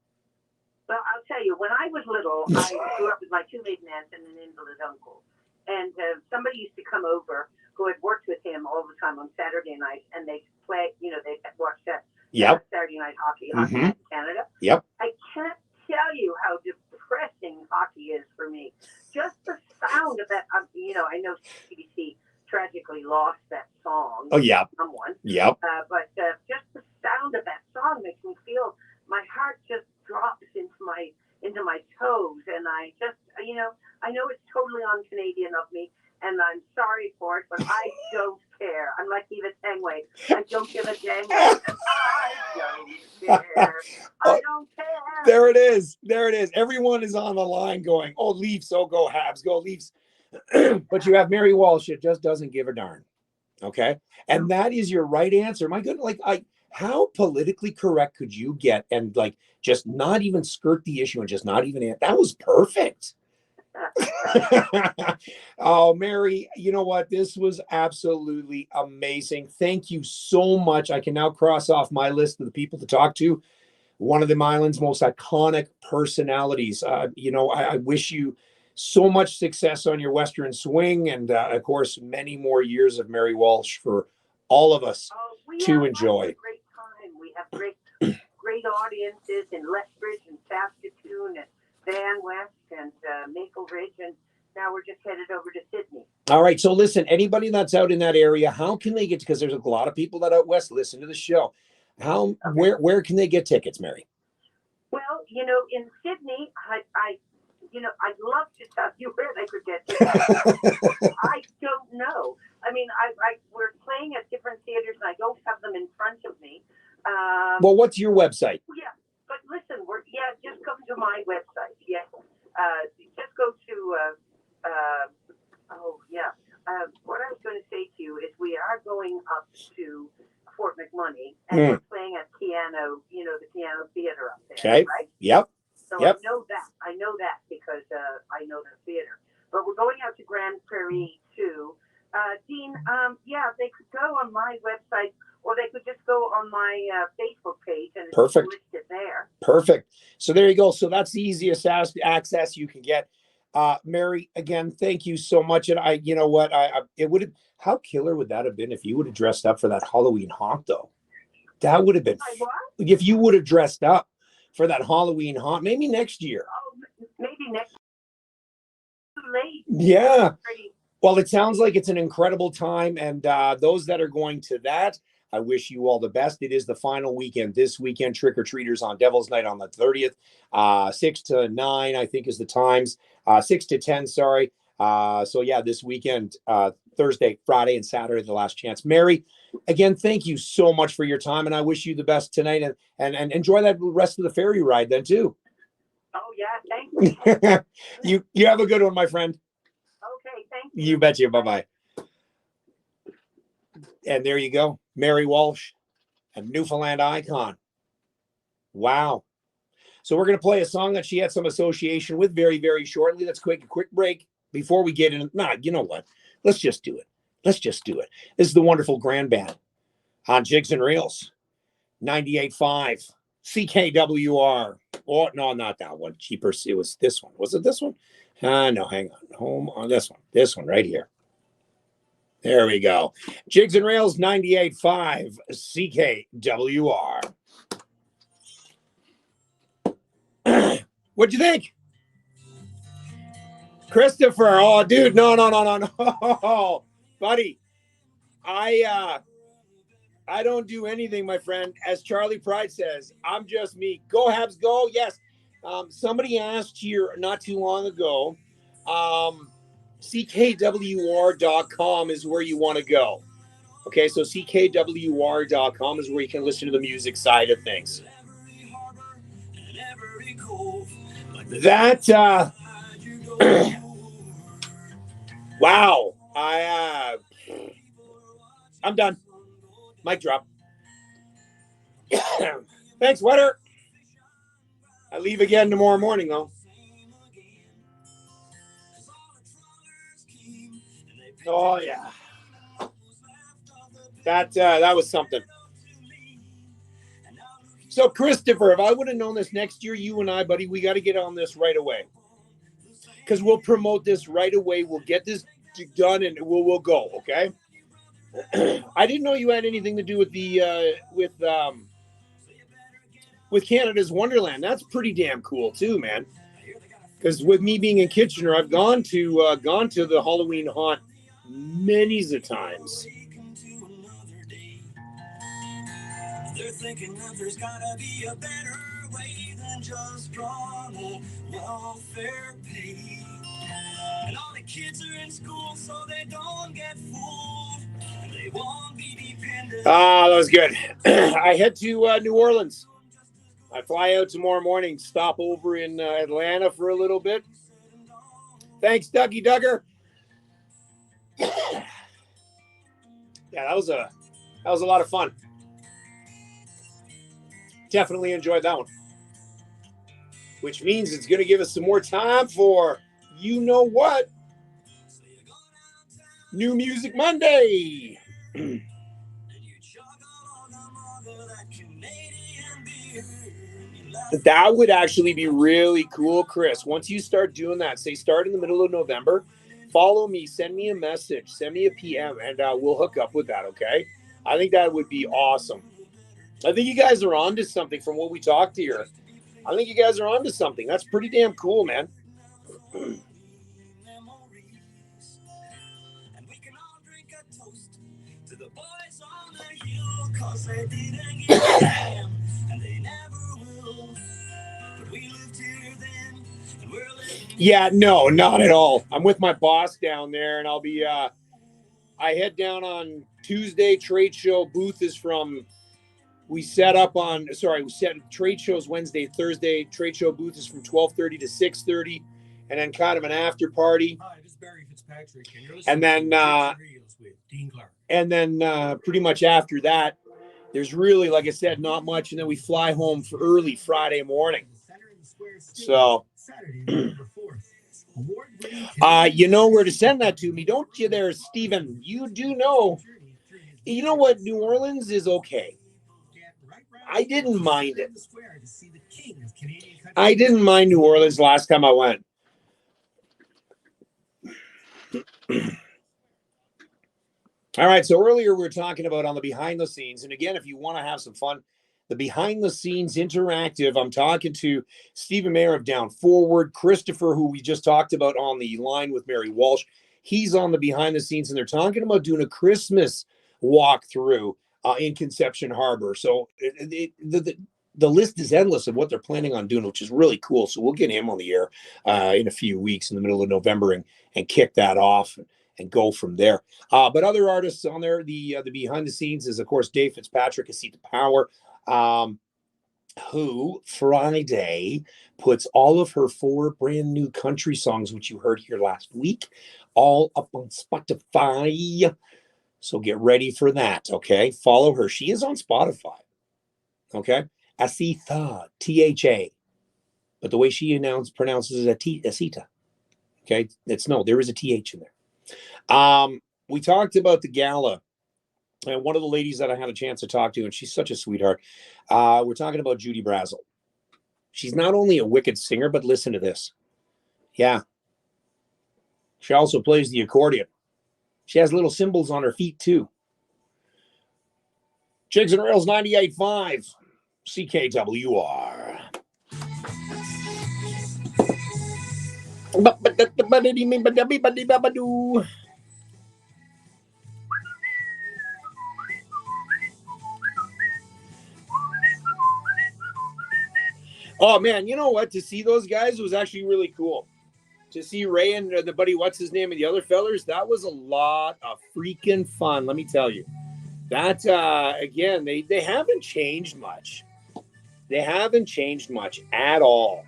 Well, I'll tell you, when I was little, I grew up with my two maiden aunts and an invalid uncle. And somebody used to come over who had worked with him all the time on Saturday night, and they play, they watched that Saturday night hockey in Canada. Yep. I can't tell you how depressing hockey is for me. Just the sight lost that song. Oh, yeah. Someone. Yep. But just the sound of that song makes me feel, my heart just drops into my toes. And I just, I know it's totally un-Canadian of me, and I'm sorry for it, but I don't care. I'm like Eva Tangway. I don't give a dang. I don't care. I don't care. There it is. There it is. Everyone is on the line going, oh, Leafs, oh, go Habs, go Leafs. But you have Mary Walsh. It just doesn't give a darn. Okay. And that is your right answer. My goodness, how politically correct could you get and just not even skirt the issue and just not even, that was perfect. Oh, Mary, you know what? This was absolutely amazing. Thank you so much. I can now cross off my list of the people to talk to. One of the island's most iconic personalities. I wish you so much success on your Western swing, and of course, many more years of Mary Walsh for all of us to enjoy. A great time. We have great audiences in Lethbridge and Saskatoon and Van West and Maple Ridge, and now we're just headed over to Sydney. All right. So listen, anybody that's out in that area, how can they get? Because there's a lot of people that out west listen to the show. Where can they get tickets, Mary? Well, in Sydney, I'd love to tell you where they could get tickets. I don't know. I mean, we're playing at different theaters, and I don't have them in front of me. Well, what's your website? Yeah, but listen, just come to my website. Yeah, just go to. What I was going to say to you is we are going up to Fort McMoney, and we're playing at Piano, the Piano Theater up there. Okay. Right? Yep. So yep. I know that because I know the theater. But we're going out to Grand Prairie too. Dean, they could go on my website, or they could just go on my Facebook page, and it's listed there. Perfect. So there you go. So that's the easiest access you can get. Mary, again, thank you so much. And it would have, how killer would that have been if you would have dressed up for that Halloween haunt, though? That would have been, if you would have dressed up for that Halloween haunt, maybe next year. Oh, maybe next year. Too late. Yeah. Well, it sounds like it's an incredible time. And those that are going to that, I wish you all the best. It is the final weekend. This weekend, trick-or-treaters on Devil's Night on the 30th. 6 to 9, I think, is the times. 6 to 10, sorry. This weekend, Thursday, Friday, and Saturday, the last chance. Mary, again, thank you so much for your time, and I wish you the best tonight. And enjoy that rest of the ferry ride then, too. Oh, yeah, thank you. You have a good one, my friend. Okay, thank you. You betcha. Bye-bye. And there you go. Mary Walsh, a Newfoundland icon. Wow. So we're going to play a song that she had some association with very, very shortly. Let's take a quick break before we get in. You know what? Let's just do it. This is the wonderful Grand Band on Jigs and Reels. 98.5 CKWR. Oh, no, not that one. Cheaper. It was this one. Was it this one? No, hang on. Home on this one. This one right here. There we go. Jigs and Rails 98.5 CKWR. What'd you think? Christopher. Oh, dude. No. Buddy. I don't do anything, my friend. As Charlie Pride says, I'm just me. Go Habs, go. Yes. Somebody asked here not too long ago. CKWR.com is where you want to go. Okay, so CKWR.com is where you can listen to the music side of things. That, wow. I'm done. Mic drop. Thanks, Wetter. I leave again tomorrow morning, though. Oh, yeah. That was something. So, Christopher, if I would have known this next year, you and I, buddy, we got to get on this right away. Because we'll promote this right away. We'll get this done, and we'll go, okay? I didn't know you had anything to do with the with Canada's Wonderland. That's pretty damn cool, too, man. Because with me being in Kitchener, I've gone to the Halloween Haunt many's of times. They're thinking that there's gotta be a better way than just drawing welfare pay. And all the kids are in school so they don't get fooled. And they won't be dependent. Ah, that was good. I head to New Orleans. I fly out tomorrow morning, stop over in Atlanta for a little bit. Thanks, Dougie Duggar. Yeah, that was a lot of fun. Definitely enjoyed that one. Which means it's going to give us some more time for you know what? New Music Monday. That would actually be really cool, Chris. Once you start doing that, say start in the middle of November, follow me, send me a message, send me a PM, and we'll hook up with that, okay? I think that would be awesome. I think you guys are onto something from what we talked here. I think you guys are onto something. That's pretty damn cool, man. Yeah, no, not at all. I'm with my boss down there, and I'll be, I head down on Tuesday. Trade show booth is from, we set trade shows Wednesday, Thursday. Trade show booth is from 12:30 to 6:30, and then kind of an after party. Hi, this is Barry Fitzpatrick, and you're listening to Jigs Reels with Dean Clark. And then pretty much after that, there's really, like I said, not much, and then we fly home for early Friday morning. So, you know where to send that to me, don't you there, Stephen? You do know. You know what? New Orleans is okay. I didn't mind it. I didn't mind New Orleans last time I went. All right, so earlier we were talking about on the behind the scenes, and again, if you want to have some fun, the behind the scenes interactive, I'm talking to Stephen Mayer of Down Forward, Christopher, who we just talked about on the line with Mary Walsh. He's on the behind the scenes, and they're talking about doing a Christmas walkthrough in Conception Harbour. So the list is endless of what they're planning on doing, which is really cool. So we'll get him on the air in a few weeks in the middle of November and kick that off and go from there. But other artists on there, the behind the scenes is, of course, Dave Fitzpatrick, A Seat to Power, who Friday puts all of her 4 brand new country songs, which you heard here last week, all up on Spotify. So get ready for that, okay? Follow her. She is on Spotify, okay? Asita, T-H-A. But the way she pronounces it, Asita, okay? There is a T-H in there. We talked about the gala, and one of the ladies that I had a chance to talk to, and she's such a sweetheart, we're talking about Judy Brazel. She's not only a wicked singer, but listen to this. Yeah. She also plays the accordion. She has little cymbals on her feet, too. Jigs and Reels 98.5, CKWR. Oh, man, you know what? To see those guys was actually really cool. To see Ray and the buddy, what's his name, and the other fellers, that was a lot of freaking fun, let me tell you. That, again, they haven't changed much. They haven't changed much at all.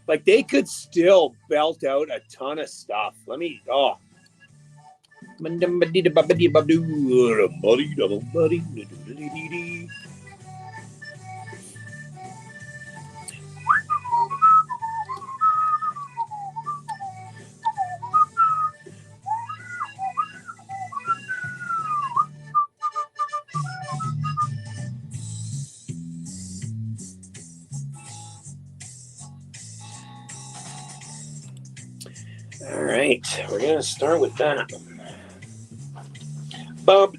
Like, they could still belt out a ton of stuff. All right, we're going to start with that. Oh,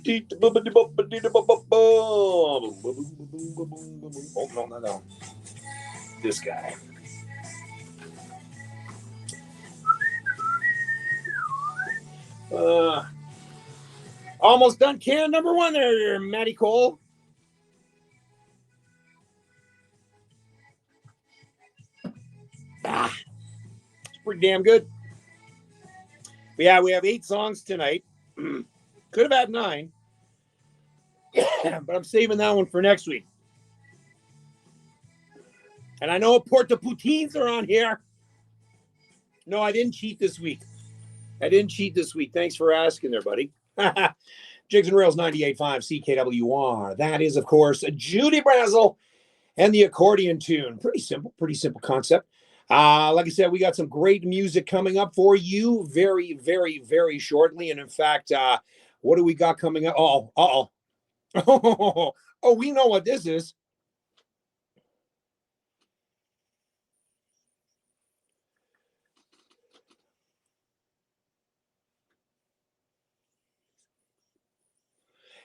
no. This guy. Almost done can number one there, Matty Cole. It's pretty damn good. Yeah, we have 8 songs tonight. Could have had 9. But I'm saving that one for next week. And I know Porta Poutines are on here. No, I didn't cheat this week. Thanks for asking there, buddy. Jigs and Reels 98.5 CKWR. That is, of course, Judy Brazel and the accordion tune. Pretty simple concept. Like I said, we got some great music coming up for you very, very, very shortly. And in fact, what do we got coming up? Oh, we know what this is.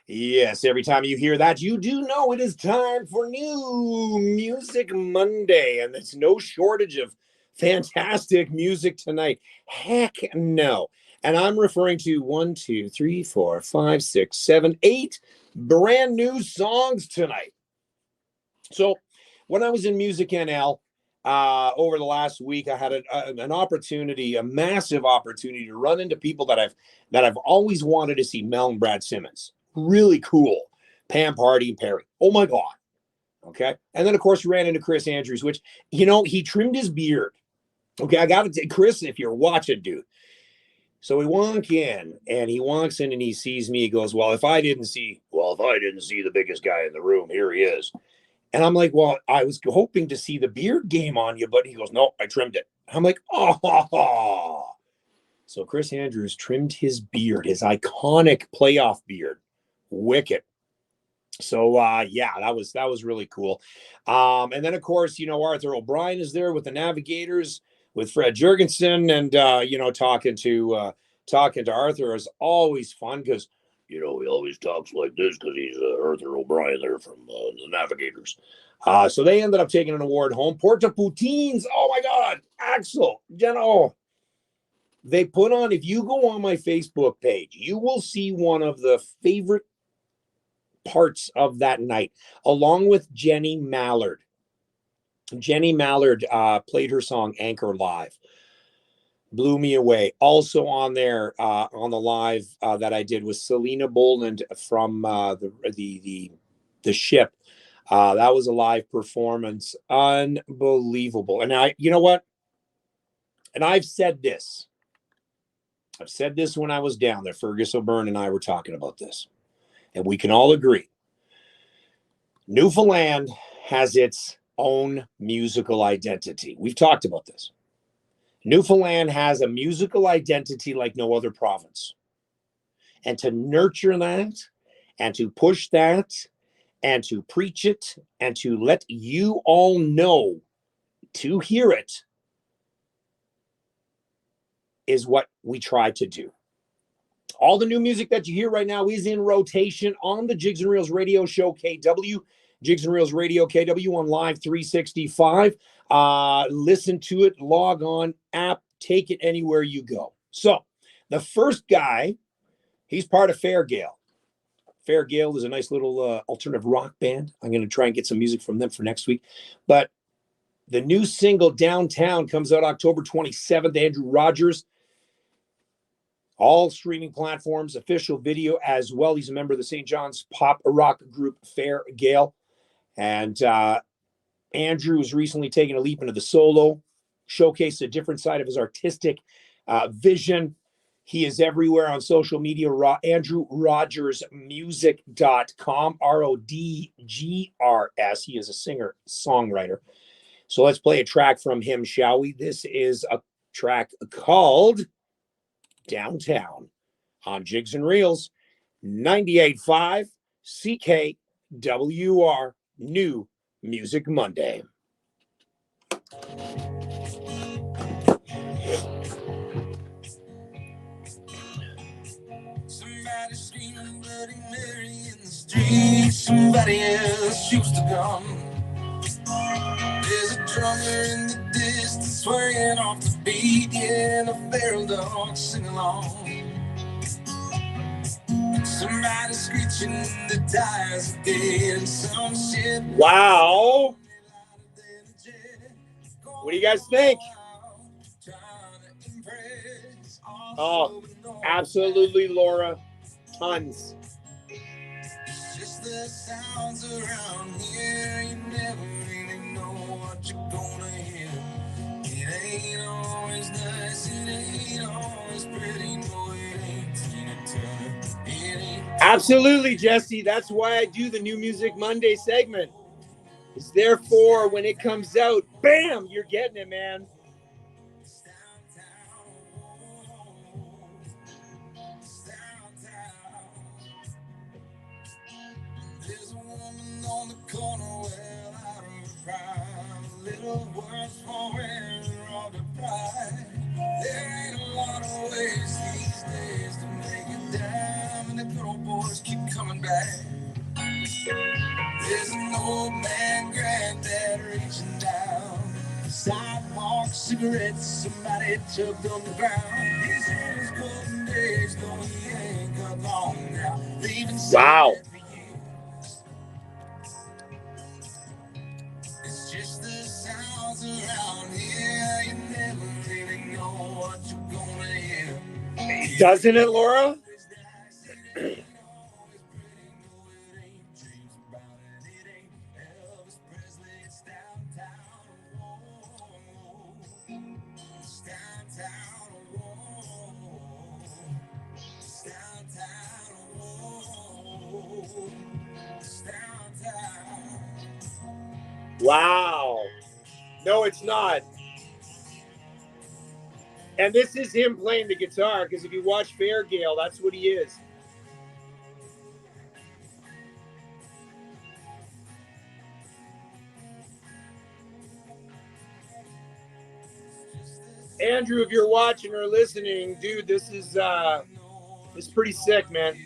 Yes, every time you hear that, you do know it is time for New Music Monday, and there's no shortage of fantastic music tonight. Heck no. And I'm referring to 1, 2, 3, 4, 5, 6, 7, 8 brand new songs tonight. So when I was in Music NL over the last week, I had an opportunity, a massive opportunity to run into people that I've always wanted to see. Mel and Brad Simmons. Really cool. Pam Party and Perry. Oh my God. Okay. And then of course we ran into Chris Andrews, which, he trimmed his beard. Okay. I got to say, Chris, if you're watching, dude. So we walk in and he sees me. He goes, well, if I didn't see the biggest guy in the room, here he is. And I'm like, well, I was hoping to see the beard game on you, but he goes, no, I trimmed it. I'm like, oh. So Chris Andrews trimmed his beard, his iconic playoff beard. Wicked. So that was really cool. And then of course, Arthur O'Brien is there with the Navigators with Fred Jurgensen, and talking to Arthur is always fun because he always talks like this because he's Arthur O'Brien there from the Navigators. So they ended up taking an award home. Porta Poutines. Oh my God, Axel, they put on. If you go on my Facebook page, you will see one of the favorite parts of that night, along with Jenny Mallard. Jenny Mallard played her song Anchor live. Blew me away. Also on there, on the live that I did, was Selena Boland from the ship. That was a live performance. Unbelievable. And you know what? And I've said this when I was down there. Fergus O'Byrne and I were talking about this. And we can all agree, Newfoundland has its own musical identity. We've talked about this. Newfoundland has a musical identity like no other province. And to nurture that, and to push that, and to preach it, and to let you all know, to hear it, is what we try to do. All the new music that you hear right now is in rotation on the Jigs and Reels Radio Show KW, Jigs and Reels Radio KW on Live 365. Listen to it, log on, app, take it anywhere you go. So the first guy, he's part of Fair Gale. Fair Gale is a nice little alternative rock band. I'm going to try and get some music from them for next week. But the new single, Downtown, comes out October 27th. Andrew Rogers. All streaming platforms, official video as well. He's a member of the St. John's pop rock group Fair Gale. And Andrew has recently taken a leap into the solo, showcased a different side of his artistic vision. He is everywhere on social media. AndrewRogersmusic.com, RODGRS. He is a singer-songwriter. So let's play a track from him, shall we? This is a track called Downtown on Jigs and Reels 98.5 CKWR. New Music Monday. Somebody screaming Bloody Mary in the street. Somebody else shoots the gun. There's a drummer in the distance swinging off the beat. Yeah, and the feral dogs sing along. Somebody screeching in the tires again. Some shit. Wow. What do you guys think? Oh, absolutely, Laura. Tons. Just the sounds around here. You never really know what you're gonna hear. It ain't always nice. It ain't always pretty. No, it ain't Tina Turner. It ain't. Absolutely, Jesse. That's why I do the New Music Monday segment. It's therefore when it comes out, bam, you're getting it, man. There's a woman on the corner, well out of prime. A little worse for wearing all the pride. There ain't a lot of ways these days to make it down, and the good old boys keep coming back. There's an old man, granddad, reaching down. Sidewalk cigarettes, somebody chugged on the ground. He's in his golden days, though he ain't got long now. Wow. It's just the sounds around here. You never really know what you're gonna hear. Doesn't it, Laura? Wow. No, it's not. And this is him playing the guitar, because if you watch Fairgale, that's what he is. Andrew, if you're watching or listening, dude, this is pretty sick, man.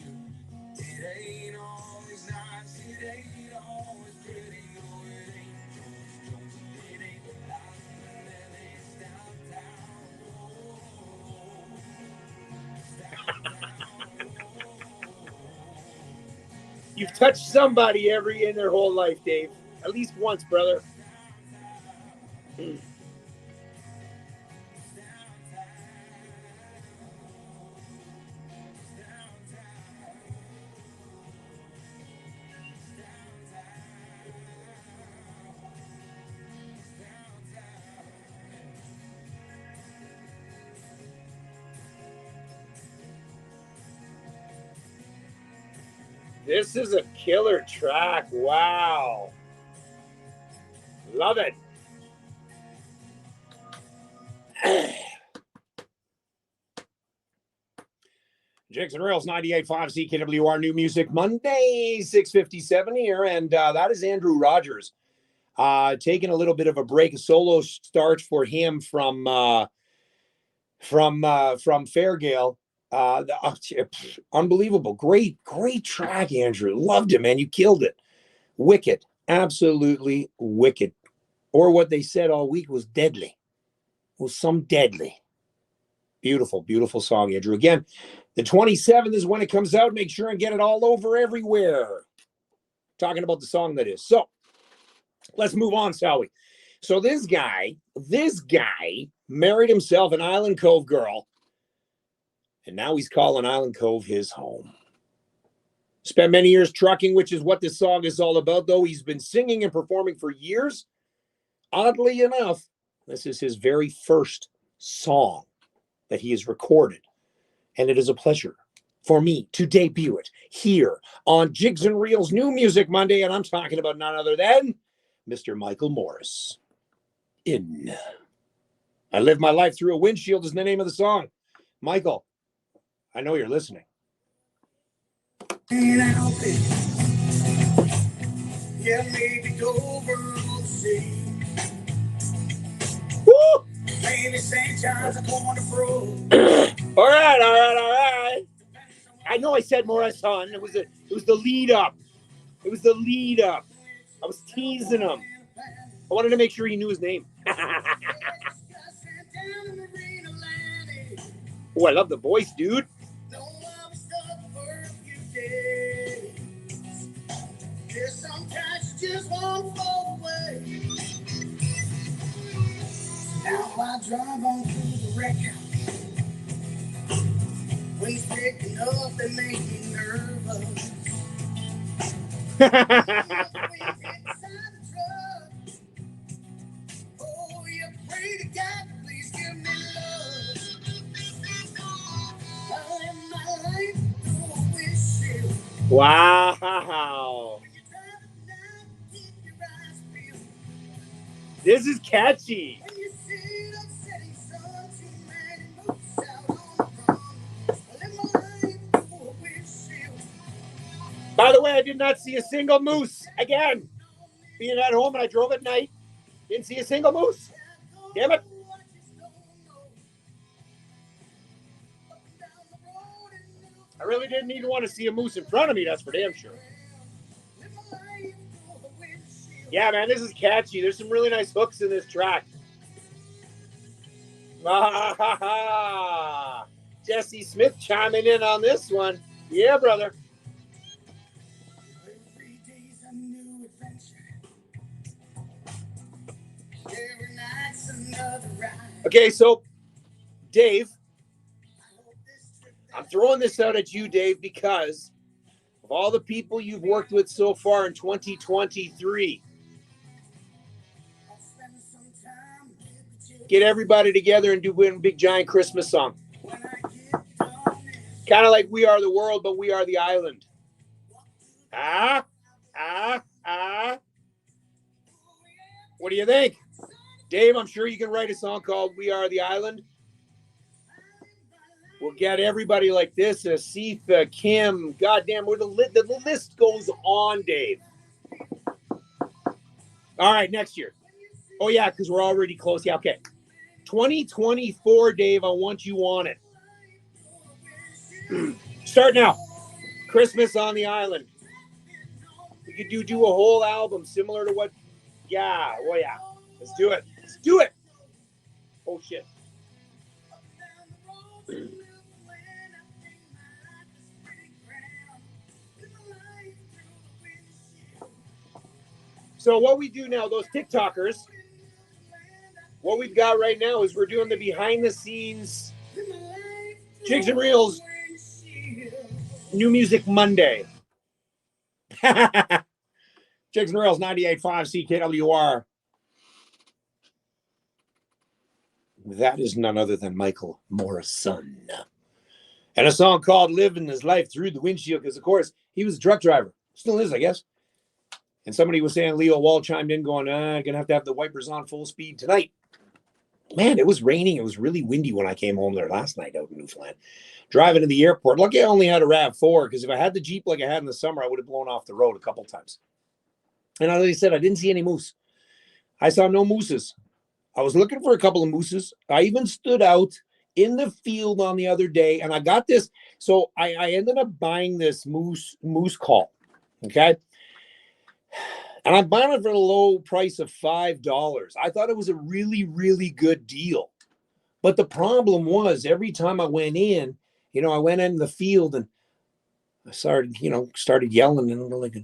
You've touched somebody in their whole life, Dave. At least once, brother. This is a killer track. Wow. Love it. Jigs and Reels 98.5 CKWR New Music Monday, 6:57 here. And that is Andrew Rogers. Taking a little bit of a break, a solo start for him from Fairgale. Unbelievable. Great track, Andrew. Loved it, man. You killed it. Wicked. Absolutely wicked. Or what they said all week was deadly. Was some deadly. Beautiful, beautiful song, Andrew. Again, the 27th is when it comes out. Make sure and get it all over everywhere. Talking about the song that is. So, let's move on, shall we? So this guy married himself an Island Cove girl. And now he's calling Island Cove his home. Spent many years trucking, which is what this song is all about, though. He's been singing and performing for years. Oddly enough, this is his very first song that he has recorded. And it is a pleasure for me to debut it here on Jigs and Reels New Music Monday. And I'm talking about none other than Mr. Michael Morris. I Live My Life Through a Windshield is the name of the song. Michael, I know you're listening. Yeah, maybe go over the sea. Woo! Maybe St. John's a corner bro. All right. I know I said Morris son. It was the lead up. It was the lead up. I was teasing him. I wanted to make sure he knew his name. Oh, I love the voice, dude. drive on through the wreck house. Wind's picking up and make me nervous. Oh, you pray to God, please give me love. I live my life through a windshield. Wow. This is catchy. By the way, I did not see a single moose. Again, being at home and I drove at night, didn't see a single moose. Damn it. I really didn't even want to see a moose in front of me, that's for damn sure. Yeah, man, this is catchy. There's some really nice hooks in this track. Jesse Smith chiming in on this one. Yeah, brother. Every day's a new adventure. Every night's another ride. Okay, so, Dave, I'm throwing this out at you, Dave, because of all the people you've worked with so far in 2023. Get everybody together and do a big giant Christmas song. Kind of like We Are the World, but We Are the Island. What do you think? Dave, I'm sure you can write a song called We Are the Island. We'll get everybody like this, Asitha, Kim, goddamn, the list goes on, Dave. All right, next year. Oh, yeah, because we're already close. Yeah, okay. 2024, Dave, I want you on it. Start now. Christmas on the Island. We could do a whole album similar to what... Yeah, well, yeah. Let's do it. Let's do it. Oh, shit. So what we do now, those TikTokers, what we've got right now is we're doing the behind-the-scenes Jigs and Reels New Music Monday. Jigs and Reels 98.5 CKWR. That is none other than Michael Morrison. And a song called Living His Life Through the Windshield, because, of course, he was a truck driver. Still is, I guess. And somebody was saying, Leo Wall chimed in going, going to have the wipers on full speed tonight. Man, it was raining. It was really windy when I came home there last night out in Newfoundland. Driving to the airport. Lucky I only had a RAV4, because if I had the Jeep like I had in the summer, I would have blown off the road a couple times. And as I said, I didn't see any moose. I saw no mooses. I was looking for a couple of mooses. I even stood out in the field on the other day, and I got this. So I ended up buying this moose call, okay? And I'm buying it for the low price of $5. I thought it was a really, really good deal. But the problem was every time I went in, I went in the field and I started yelling, and like,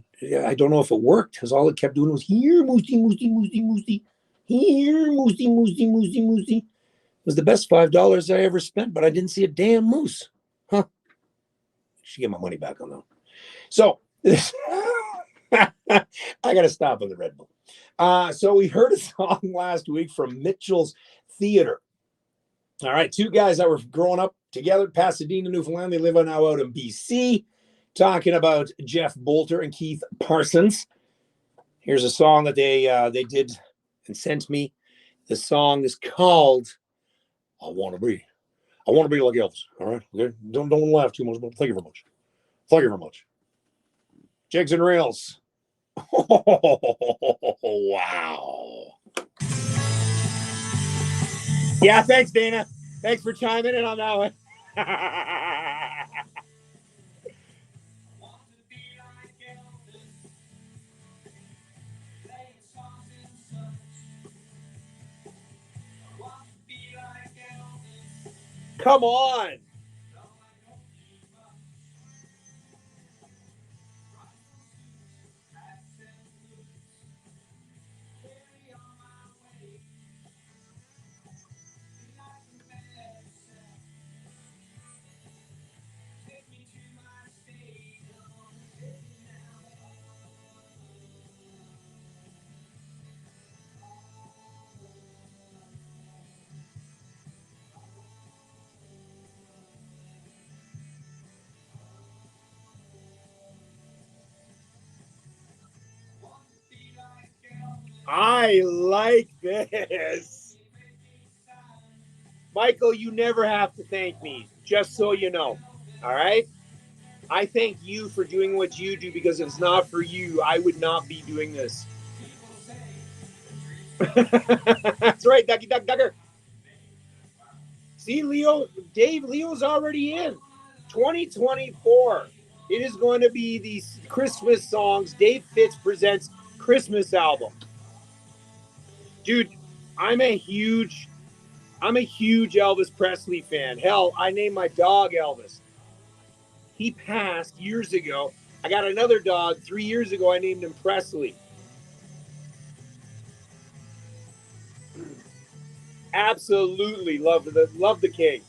I don't know if it worked, because all it kept doing was, here, moosey, moosey, moosey, moosey. Here, moosey, moosey, moosey, moosey. It was the best $5 I ever spent, but I didn't see a damn moose. Huh. Should get my money back on that. So, I got to stop on the Red Bull. So we heard a song last week from Mitchell's Theater. All right, two guys that were growing up together, Pasadena, Newfoundland. They live now out in BC. Talking about Jeff Bolter and Keith Parsons. Here's a song that they did and sent me. The song is called I Want to Be Like Elvis. All right, okay? Don't laugh too much, but thank you very much. Thank you very much. Jigs and Reels. Oh, wow. Yeah, thanks, Dana. Thanks for chiming in on that one. Come on. I like this. Michael, you never have to thank me, just so you know. All right? I thank you for doing what you do, because if it's not for you, I would not be doing this. That's right, Ducky Duck Ducker. See, Leo's already in. 2024. It is going to be the Christmas songs. Dave Fitz presents Christmas album. Dude, I'm a huge Elvis Presley fan. Hell, I named my dog Elvis. He passed years ago. I got another dog 3 years ago. I named him Presley. Absolutely love the king.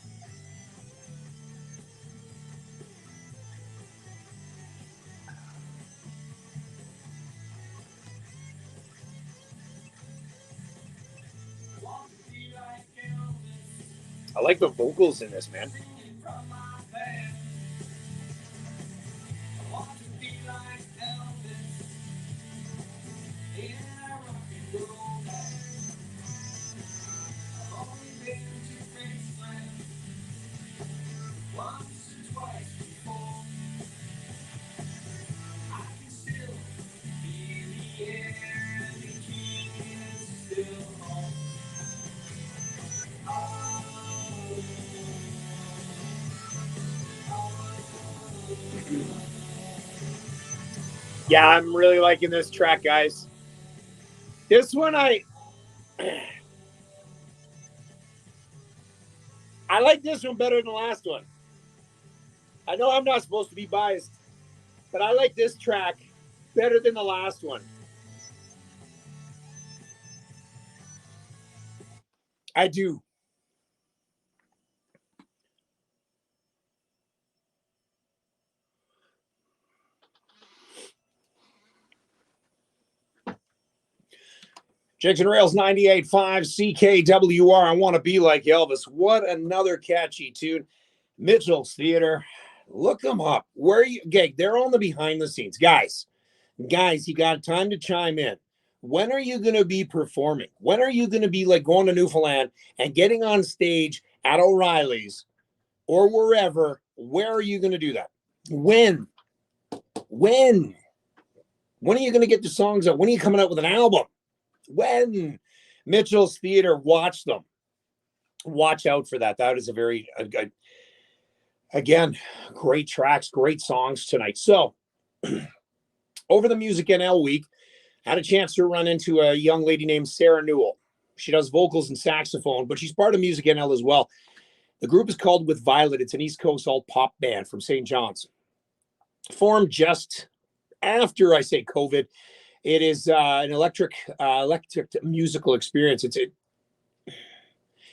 I like the vocals in this, man. Yeah, I'm really liking this track, guys. This one I like this one better than the last one. I know I'm not supposed to be biased, but I like this track better than the last one. I do. Jigs and Rails 98.5 CKWR. I want to be like Elvis. What another catchy tune. Mitchell's Theater. Look them up. Where are you? Okay, they're on the behind the scenes. Guys, you got time to chime in. When are you going to be performing? When are you going to be like going to Newfoundland and getting on stage at O'Reilly's or wherever? Where are you going to do that? When? When are you going to get the songs out? When are you coming out with an album? When? Mitchell's Theater, watch them. Watch out for that. That is a very, again, great tracks, great songs tonight. So, over the Music NL week, I had a chance to run into a young lady named Sarah Newell. She does vocals and saxophone, but she's part of Music NL as well. The group is called With Violet. It's an East Coast alt pop band from St. John's. Formed just after, I say, COVID. It is an electric musical experience.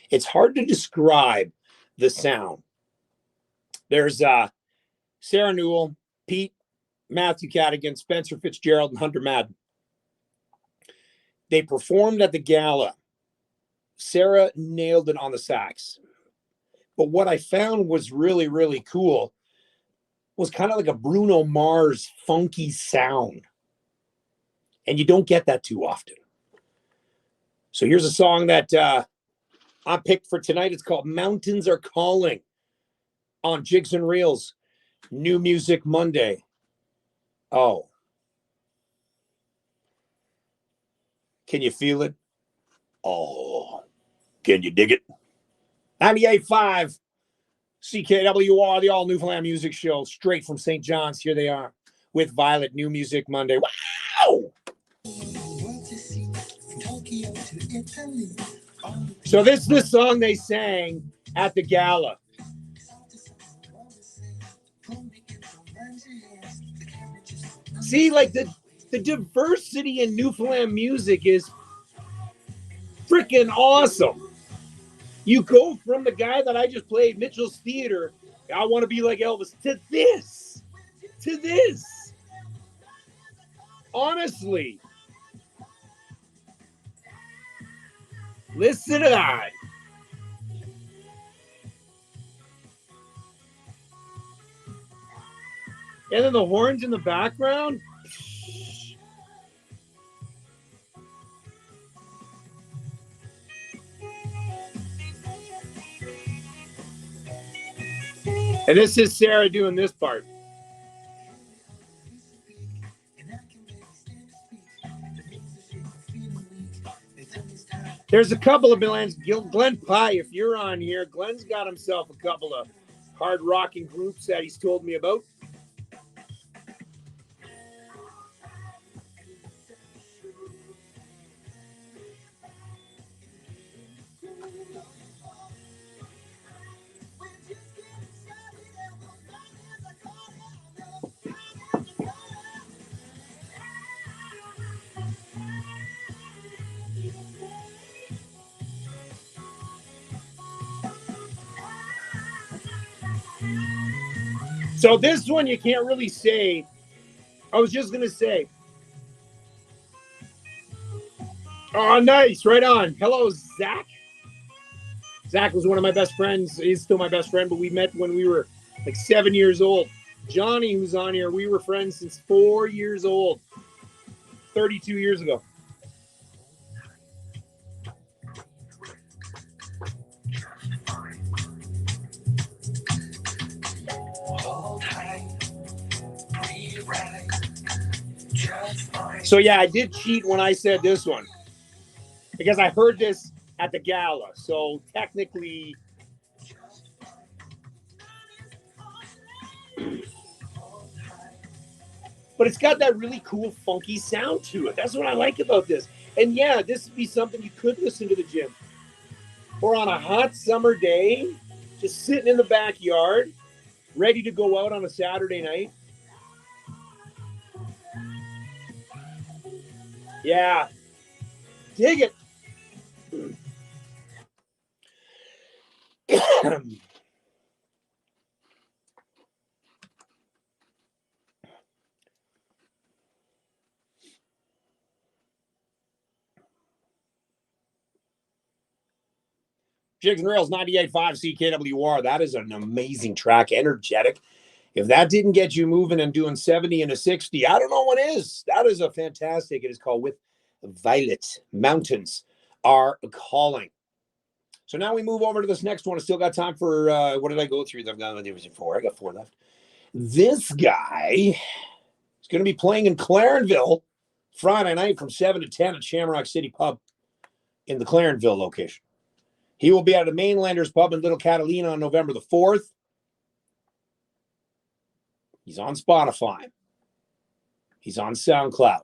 It's hard to describe the sound. There's Sarah Newell, Pete, Matthew Cadigan, Spencer Fitzgerald, and Hunter Madden. They performed at the gala. Sarah nailed it on the sax. But what I found was really, really cool was kind of like a Bruno Mars funky sound. And you don't get that too often. So here's a song that I picked for tonight. It's called Mountains Are Calling on Jigs and Reels. New Music Monday. Oh. Can you feel it? Oh. Can you dig it? 98.5 CKWR, the All Newfoundland Music Show, straight from St. John's. Here they are with Violet. New Music Monday. Wow! So this is the song they sang at the gala. See, like the diversity in Newfoundland music is freaking awesome. You go from the guy that I just played, Mitchell's Theater, I want to be like Elvis, to this. Honestly. Listen to that. And then the horns in the background. And this is Sarah doing this part. There's a couple of bands. Glenn Pye, if you're on here, Glenn's got himself a couple of hard rocking groups that he's told me about. So this one you can't really say. I was just going to say. Oh, nice. Right on. Hello, Zach. Zach was one of my best friends. He's still my best friend, but we met when we were like 7 years old. Johnny, who's on here, we were friends since 4 years old. 32 years ago. So yeah, I did cheat when I said this one because I heard this at the gala. So technically, but it's got that really cool funky sound to it. That's what I like about this. And yeah, this would be something you could listen to the gym or on a hot summer day, just sitting in the backyard, ready to go out on a Saturday night. Yeah. Dig it. Jigs Reels 98.5 CKWR. That is an amazing track. Energetic. If that didn't get you moving and doing 70 and a 60, I don't know what is. That is a fantastic. It is called With Violet. Mountains Are Calling. So now we move over to this next one. I still got time for, what did I go through? I've got 4. I got 4 left. This guy is going to be playing in Clarenville Friday night from 7 to 10 at Shamrock City Pub in the Clarenville location. He will be at the Mainlanders Pub in Little Catalina on November the 4th. He's on Spotify. He's on SoundCloud.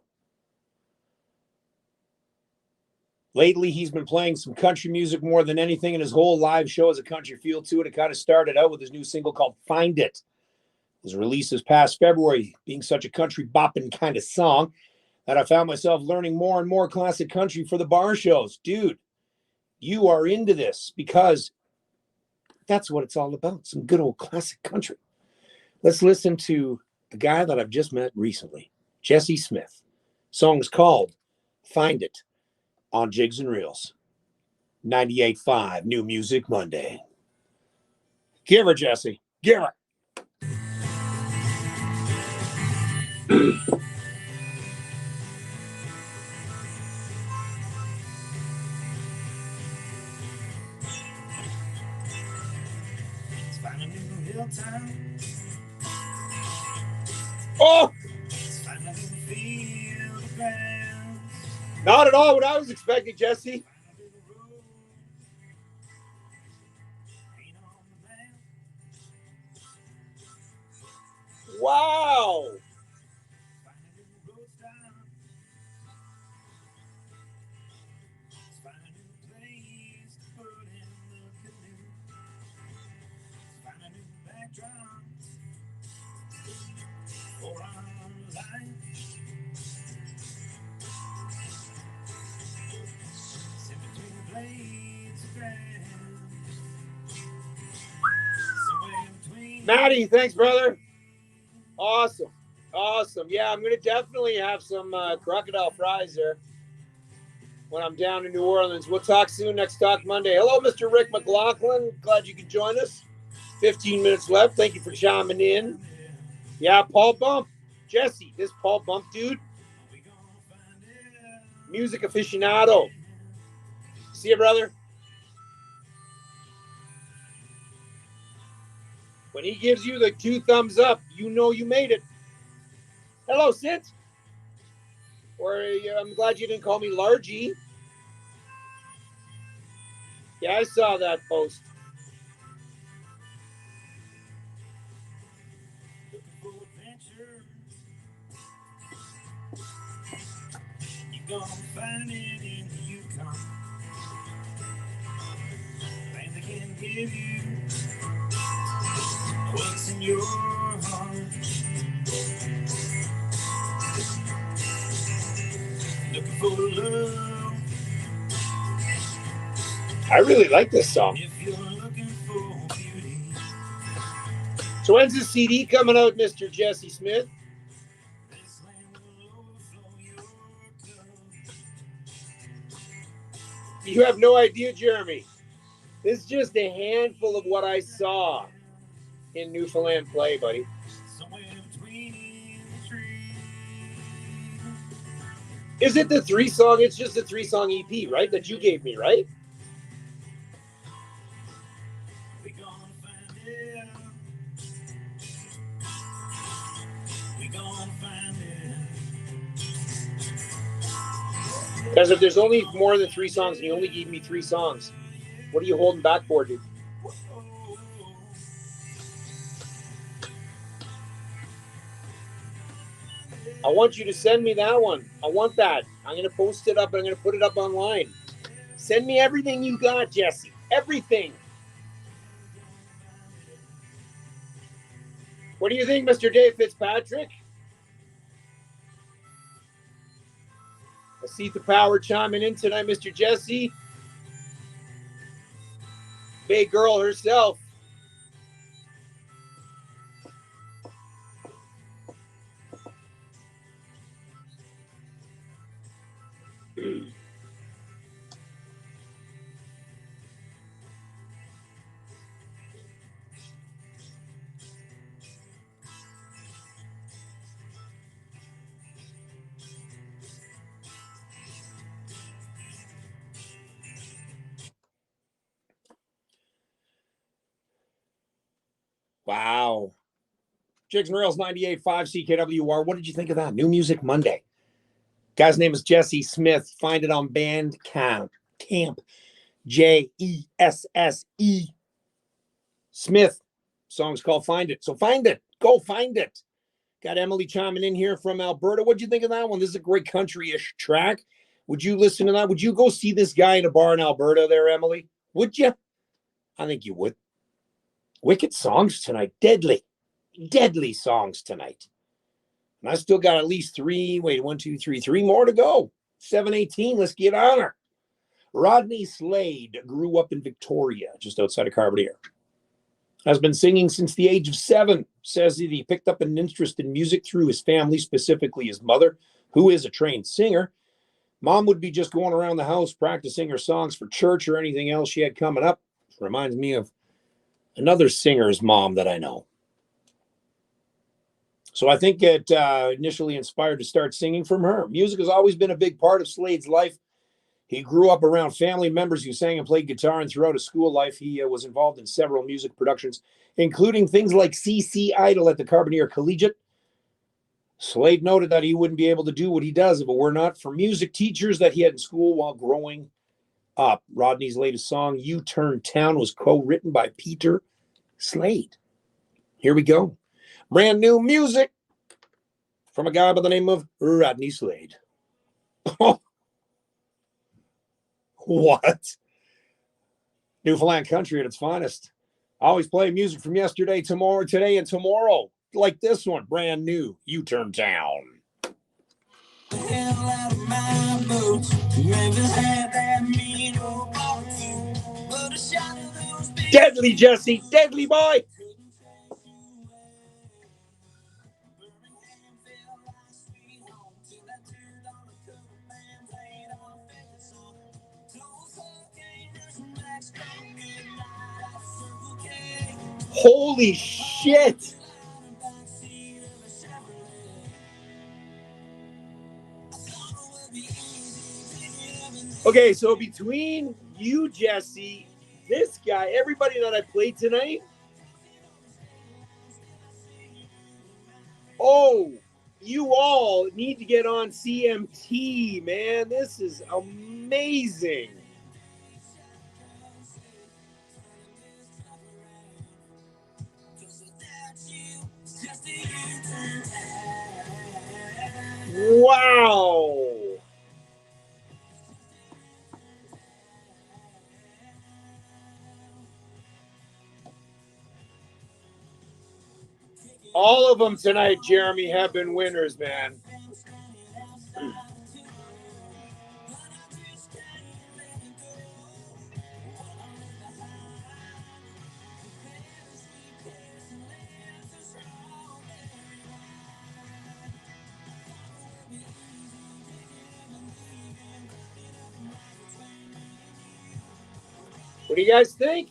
Lately, he's been playing some country music more than anything, and his whole live show has a country feel to it. It kind of started out with his new single called Find It. It was released this past February, being such a country bopping kind of song that I found myself learning more and more classic country for the bar shows. Dude, you are into this because that's what it's all about. Some good old classic country. Let's listen to a guy that I've just met recently, Jesse Smith. Song's called Find It on Jigs and Reels. 98.5 New Music Monday. Give her, Jesse. Give her. Oh! Not at all what I was expecting, Jesse. Wow! Maddie, thanks, brother. Awesome. Awesome. Yeah, I'm going to definitely have some crocodile fries there when I'm down in New Orleans. We'll talk soon next Talk Monday. Hello, Mr. Rick McLaughlin. Glad you could join us. 15 minutes left. Thank you for chiming in. Yeah, Paul Bump. Jesse, this Paul Bump dude. Music aficionado. See you, brother. When he gives you the 2 thumbs up, you know you made it. Hello, Sid. Or I'm glad you didn't call me Largy. Yeah, I saw that post. You're gonna find it in the Yukon. And they can give you what's in your heart. Looking for love. I really like this song. If you're looking for beauty. So when's the CD coming out, Mr. Jesse Smith? This land will overflow your cup. You have no idea, Jeremy. This is just a handful of what I saw in Newfoundland play, buddy. Somewhere between the trees. Is it the 3-song? It's just a 3-song EP, right? That you gave me, right? We gonna find it. We gonna find it. Because if there's only more than 3 songs and you only gave me 3 songs, what are you holding back for, dude? I want you to send me that one. I want that. I'm going to post it up and I'm going to put it up online. Send me everything you got, Jesse. Everything. What do you think, Mr. Dave Fitzpatrick? I see the power chiming in tonight, Mr. Jesse. Big girl herself. Wow. Jigs Reels 98.5 CKWR. What did you think of that? New Music Monday. Guy's name is Jesse Smith. Find it on Bandcamp. Jesse Smith. Song's called Find It. So find it. Go find it. Got Emily chiming in here from Alberta. What'd you think of that one? This is a great country-ish track. Would you listen to that? Would you go see this guy in a bar in Alberta there, Emily? Would you? I think you would. Wicked songs tonight. Deadly songs tonight. And I still got at least 3 more to go. 7:18. Let's get on her. Rodney Slade grew up in Victoria, just outside of Carbonear. Has been singing since the age of 7. Says that he picked up an interest in music through his family, specifically his mother, who is a trained singer. Mom would be just going around the house practicing her songs for church or anything else she had coming up. Reminds me of another singer's mom that I know. So I think it initially inspired to start singing from her. Music has always been a big part of Slade's life. He grew up around family members who sang and played guitar, and throughout his school life, he was involved in several music productions, including things like CC Idol at the Carbonear Collegiate. Slade noted that he wouldn't be able to do what he does if it were not for music teachers that he had in school while growing up. Rodney's latest song, You Turn Town, was co-written by Peter Slade. Here we go. Brand new music from a guy by the name of Rodney Slade. What? Newfoundland country at its finest. I always play music from yesterday, tomorrow, today, and tomorrow. Like this one, brand new, You Turn Town. Hell out of my boots. Never had that mean old but a shot of those big Deadly, Jesse. Deadly boy. Holy shit. Okay, so between you, Jesse, this guy, everybody that I played tonight, Oh, you all need to get on CMT, man. This is amazing. Wow. All of them tonight, Jeremy, have been winners, man. What do you guys think?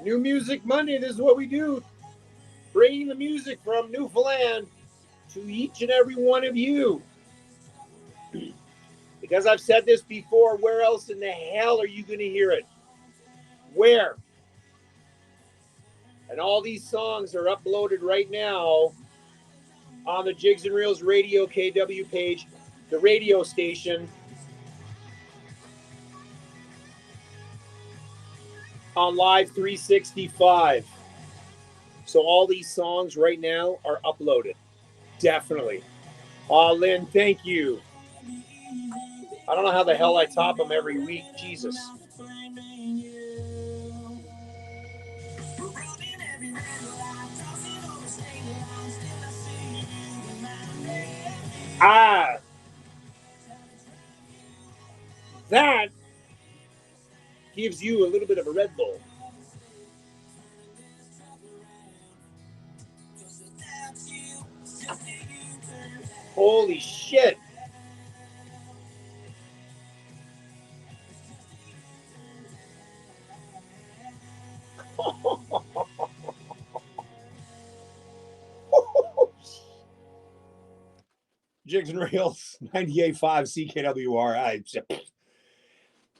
New Music Monday, this is what we do. Bringing the music from Newfoundland to each and every one of you. Because I've said this before, where else in the hell are you going to hear it? Where? And all these songs are uploaded right now on the Jigs Reels Radio KW page, the radio station, on Live 365. So all these songs right now are uploaded. Definitely. Lynn, thank you. I don't know how the hell I top them every week. Jesus. That gives you a little bit of a Red Bull. Holy shit. Jigs and Reels, 98.5 CKWR.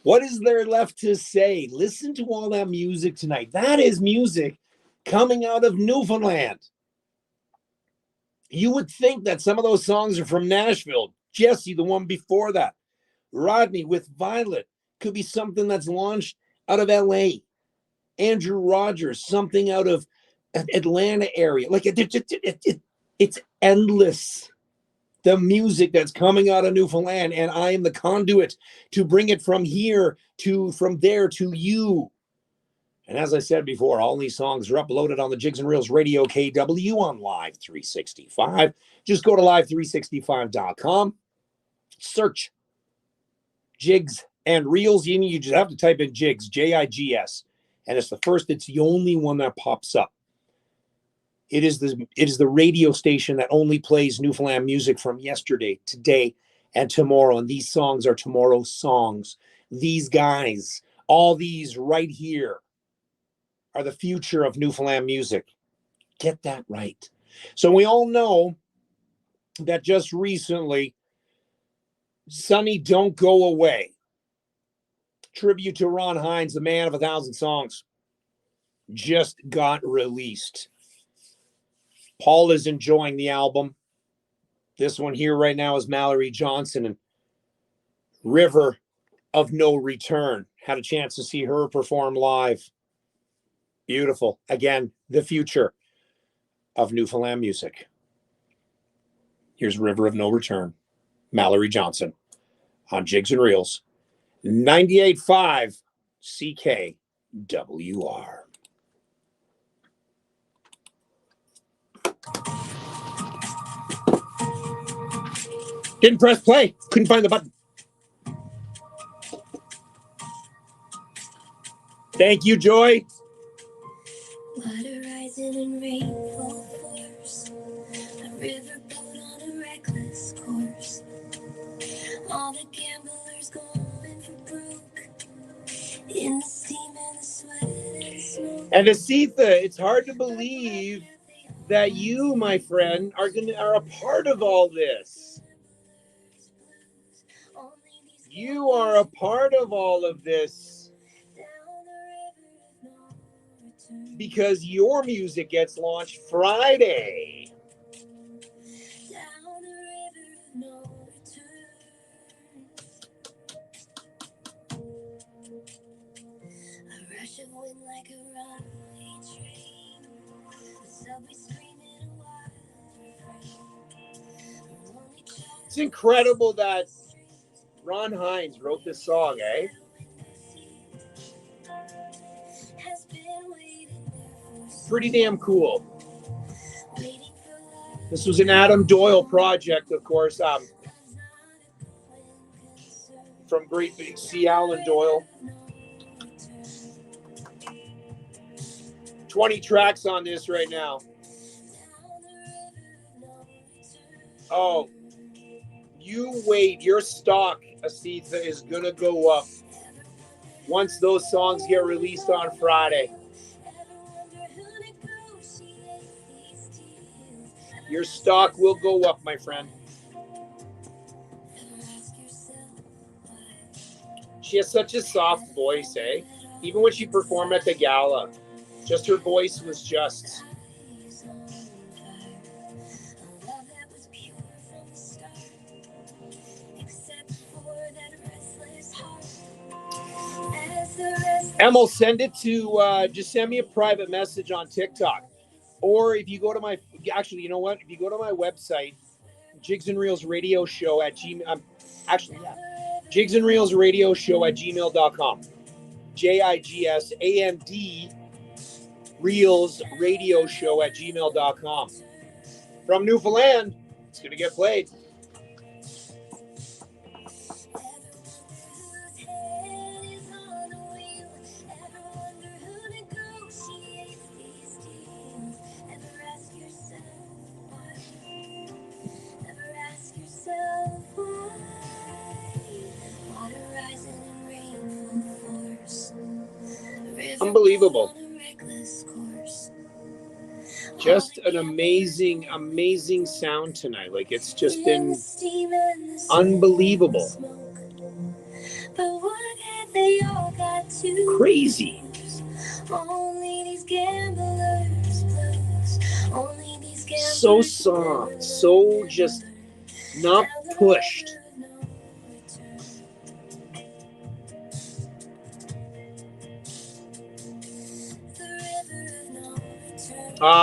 What is there left to say? Listen to all that music tonight. That is music coming out of Newfoundland. You would think that some of those songs are from Nashville. Jesse, the one before that. Rodney with Violet could be something that's launched out of LA. Andrew Rogers, something out of Atlanta area. Like it's endless. The music that's coming out of Newfoundland, and I am the conduit to bring it from here to from there to you. And as I said before, all these songs are uploaded on the Jigs and Reels Radio KW on Live 365. Just go to live365.com, search Jigs and Reels. You just have to type in Jigs, Jigs, and it's the only one that pops up. It is the radio station that only plays Newfoundland music from yesterday, today, and tomorrow. And these songs are tomorrow's songs. These guys, all these right here, are the future of Newfoundland music. Get that right. So we all know that just recently, Sonny Don't Go Away, tribute to Ron Hines, the man of 1,000 songs, just got released. Paul is enjoying the album. This one here right now is Mallory Johnson and River of No Return. Had a chance to see her perform live. Beautiful. Again, the future of Newfoundland music. Here's River of No Return. Mallory Johnson on Jigs and Reels. 98.5 CKWR. Didn't press play. Couldn't find the button. Thank you, Joy. Water rising in rainfall force, a riverboat on a reckless course. All the gamblers going for broke in the steam and the sweat and smoke. And Asitha, it's hard to believe that you, my friend, are a part of all this. You are a part of all of this. because your music gets launched Friday. Down the river of no return. A rush of wind like a runaway train. The subway screaming a wild refrain. It's incredible that Ron Hines wrote this song, eh? Pretty damn cool. This was an Adam Doyle project, of course, from Great Big C. Alan Doyle. 20 tracks on this right now. Oh, you wait. Your stock, Asitha, is going to go up once those songs get released on Friday. Your stock will go up, my friend. She has such a soft voice, eh? Even when she performed at the gala, just her voice was just... Emil, send it to, just send me a private message on TikTok. Or if you go to my, actually, you know what? If you go to my website, Jigs and Reels Radio Show at Gmail, Jigs and Reels Radio Show at gmail.com. JIGSAND Reels Radio Show at gmail.com. From Newfoundland, it's going to get played. Unbelievable. Just an amazing, amazing sound tonight. Like, it's just been unbelievable. Crazy. So soft, so just not pushed.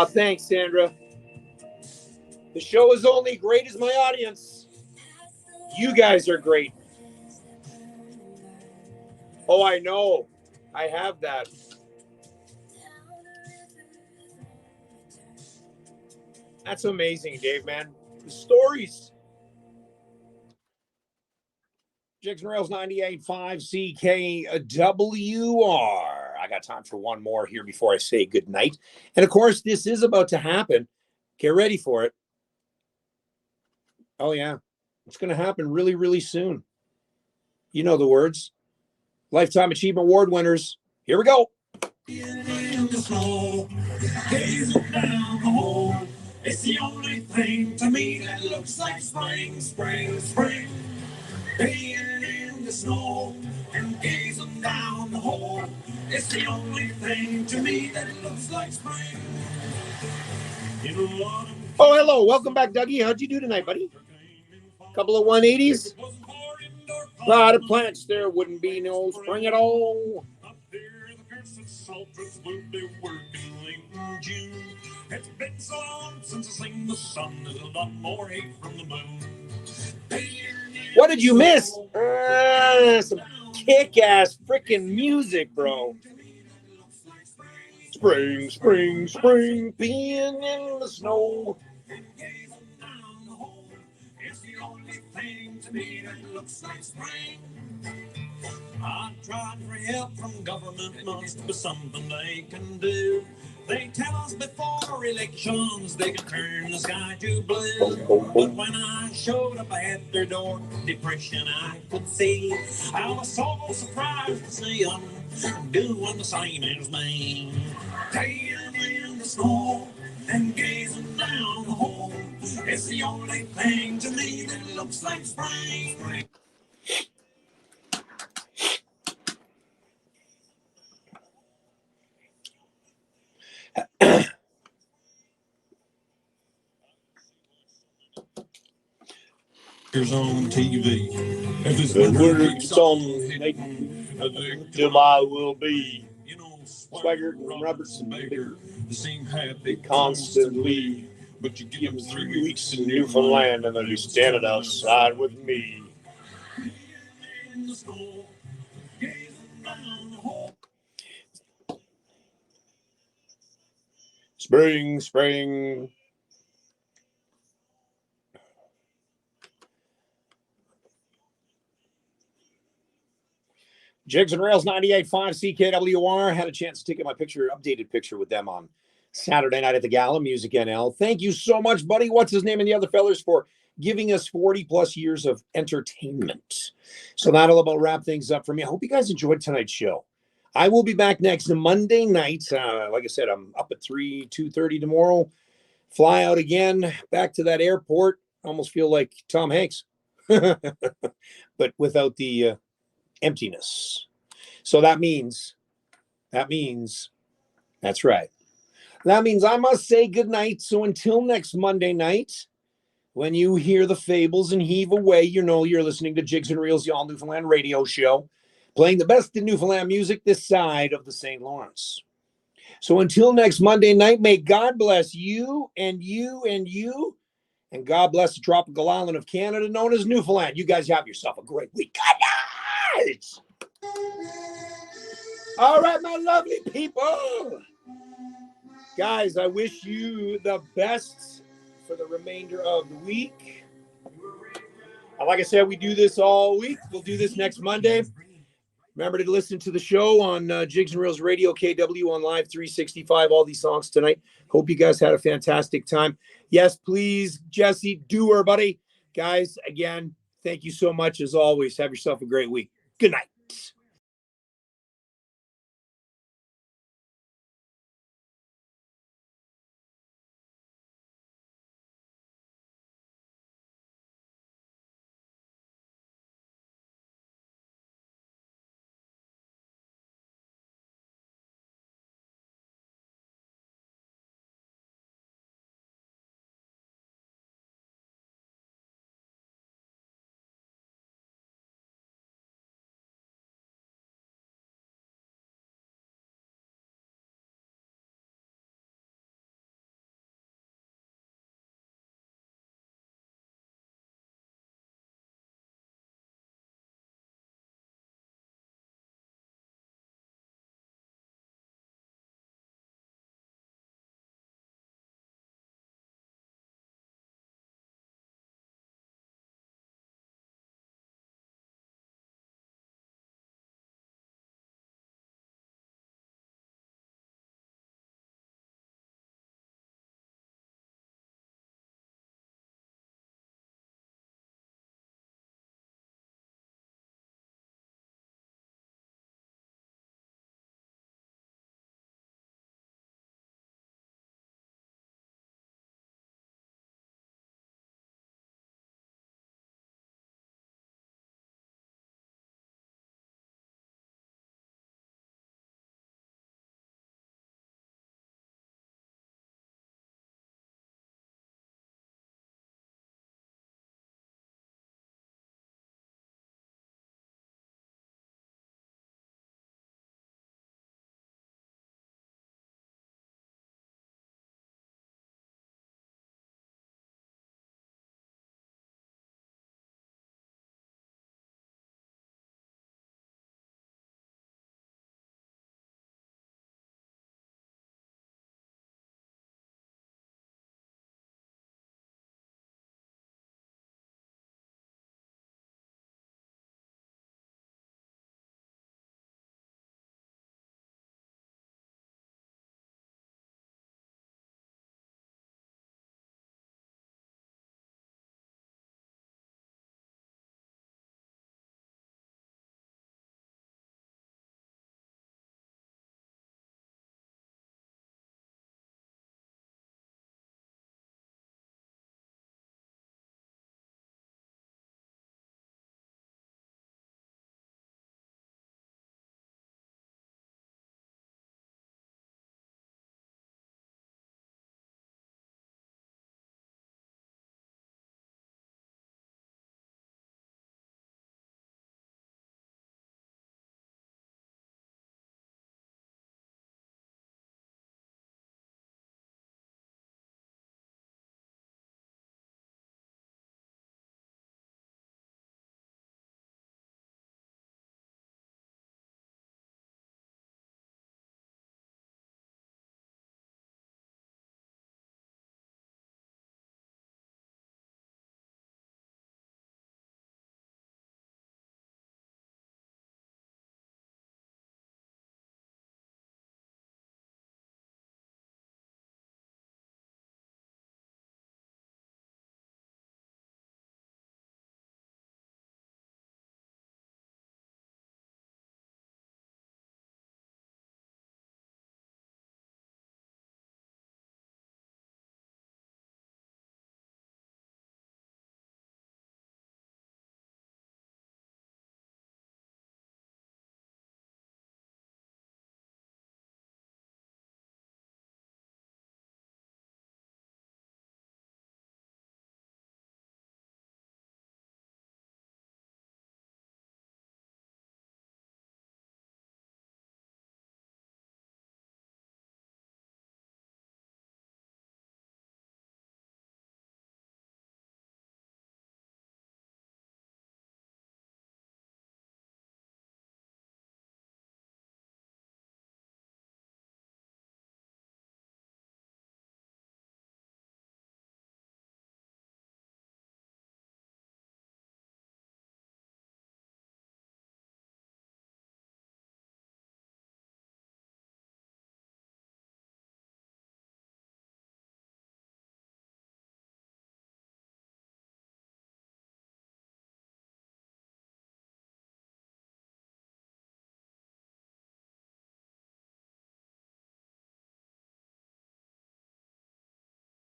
Thanks, Sandra. The show is only great as my audience. You guys are great. Oh, I know. I have that. That's amazing, Dave, man. The stories. Jigs and Rails 98.5 CKWR. I got time for one more here before I say goodnight. And of course, this is about to happen. Get ready for it. Oh, yeah. It's going to happen really, really soon. You know the words. Lifetime Achievement Award winners. Here we go. It's the only thing to me that looks like spring, spring, spring. Being in the snow and gazing down the hole. It's the only thing to me that looks like spring. Oh, hello. Welcome back, Dougie. How'd you do tonight, buddy? Couple of 180s? A lot of plants. There wouldn't be no spring at all. It's been so long since I seen the sun. There's a lot more hate from the moon. What did you miss? Some kick-ass freaking music, bro. Spring, spring, spring, being in the snow. It's the only thing to me that looks like spring. I've tried for help from government, must be something they can do. They tell us before elections they can turn the sky to blue. But when I showed up at their door, depression I could see. I was so surprised to see them doing the same as me. Staying in the snow and gazing down the hole. It's the only thing to me that looks like spring. on TV. If this The word word keeps keeps on hitting, till I will be you know, Swagger and Robertson Baker, the same happy constantly. but you Give them 3 weeks in Newfoundland and they'll be standing outside with me. in the store, gazing down the hall. Spring, spring. Jigs and Rails 98.5 CKWR. Had a chance to take my picture, updated picture with them on Saturday night at the Gala, Music NL. Thank you so much, buddy. What's his name and the other fellers for giving us 40 plus years of entertainment. So that'll about wrap things up for me. I hope you guys enjoyed tonight's show. I will be back next Monday night. Like I said, I'm up at 2:30 tomorrow. Fly out again, back to that airport. Almost feel like Tom Hanks, but without the emptiness. So that means, that's right. That means I must say goodnight. So until next Monday night, when you hear the fables and heave away, you know you're listening to Jigs and Reels, the all Newfoundland radio show, playing the best in Newfoundland music this side of the St. Lawrence. So until next Monday night, may God bless you and you and you, and God bless the tropical island of Canada known as Newfoundland. You guys have yourself a great week. Good night. All right, my lovely people. Guys, I wish you the best for the remainder of the week. Like I said, we do this all week. We'll do this next Monday. Remember to listen to the show on Jigs and Reels Radio KW on Live 365, all these songs tonight. Hope you guys had a fantastic time. Yes, please, Jesse, do her, buddy. Guys, again, thank you so much as always. Have yourself a great week. Good night.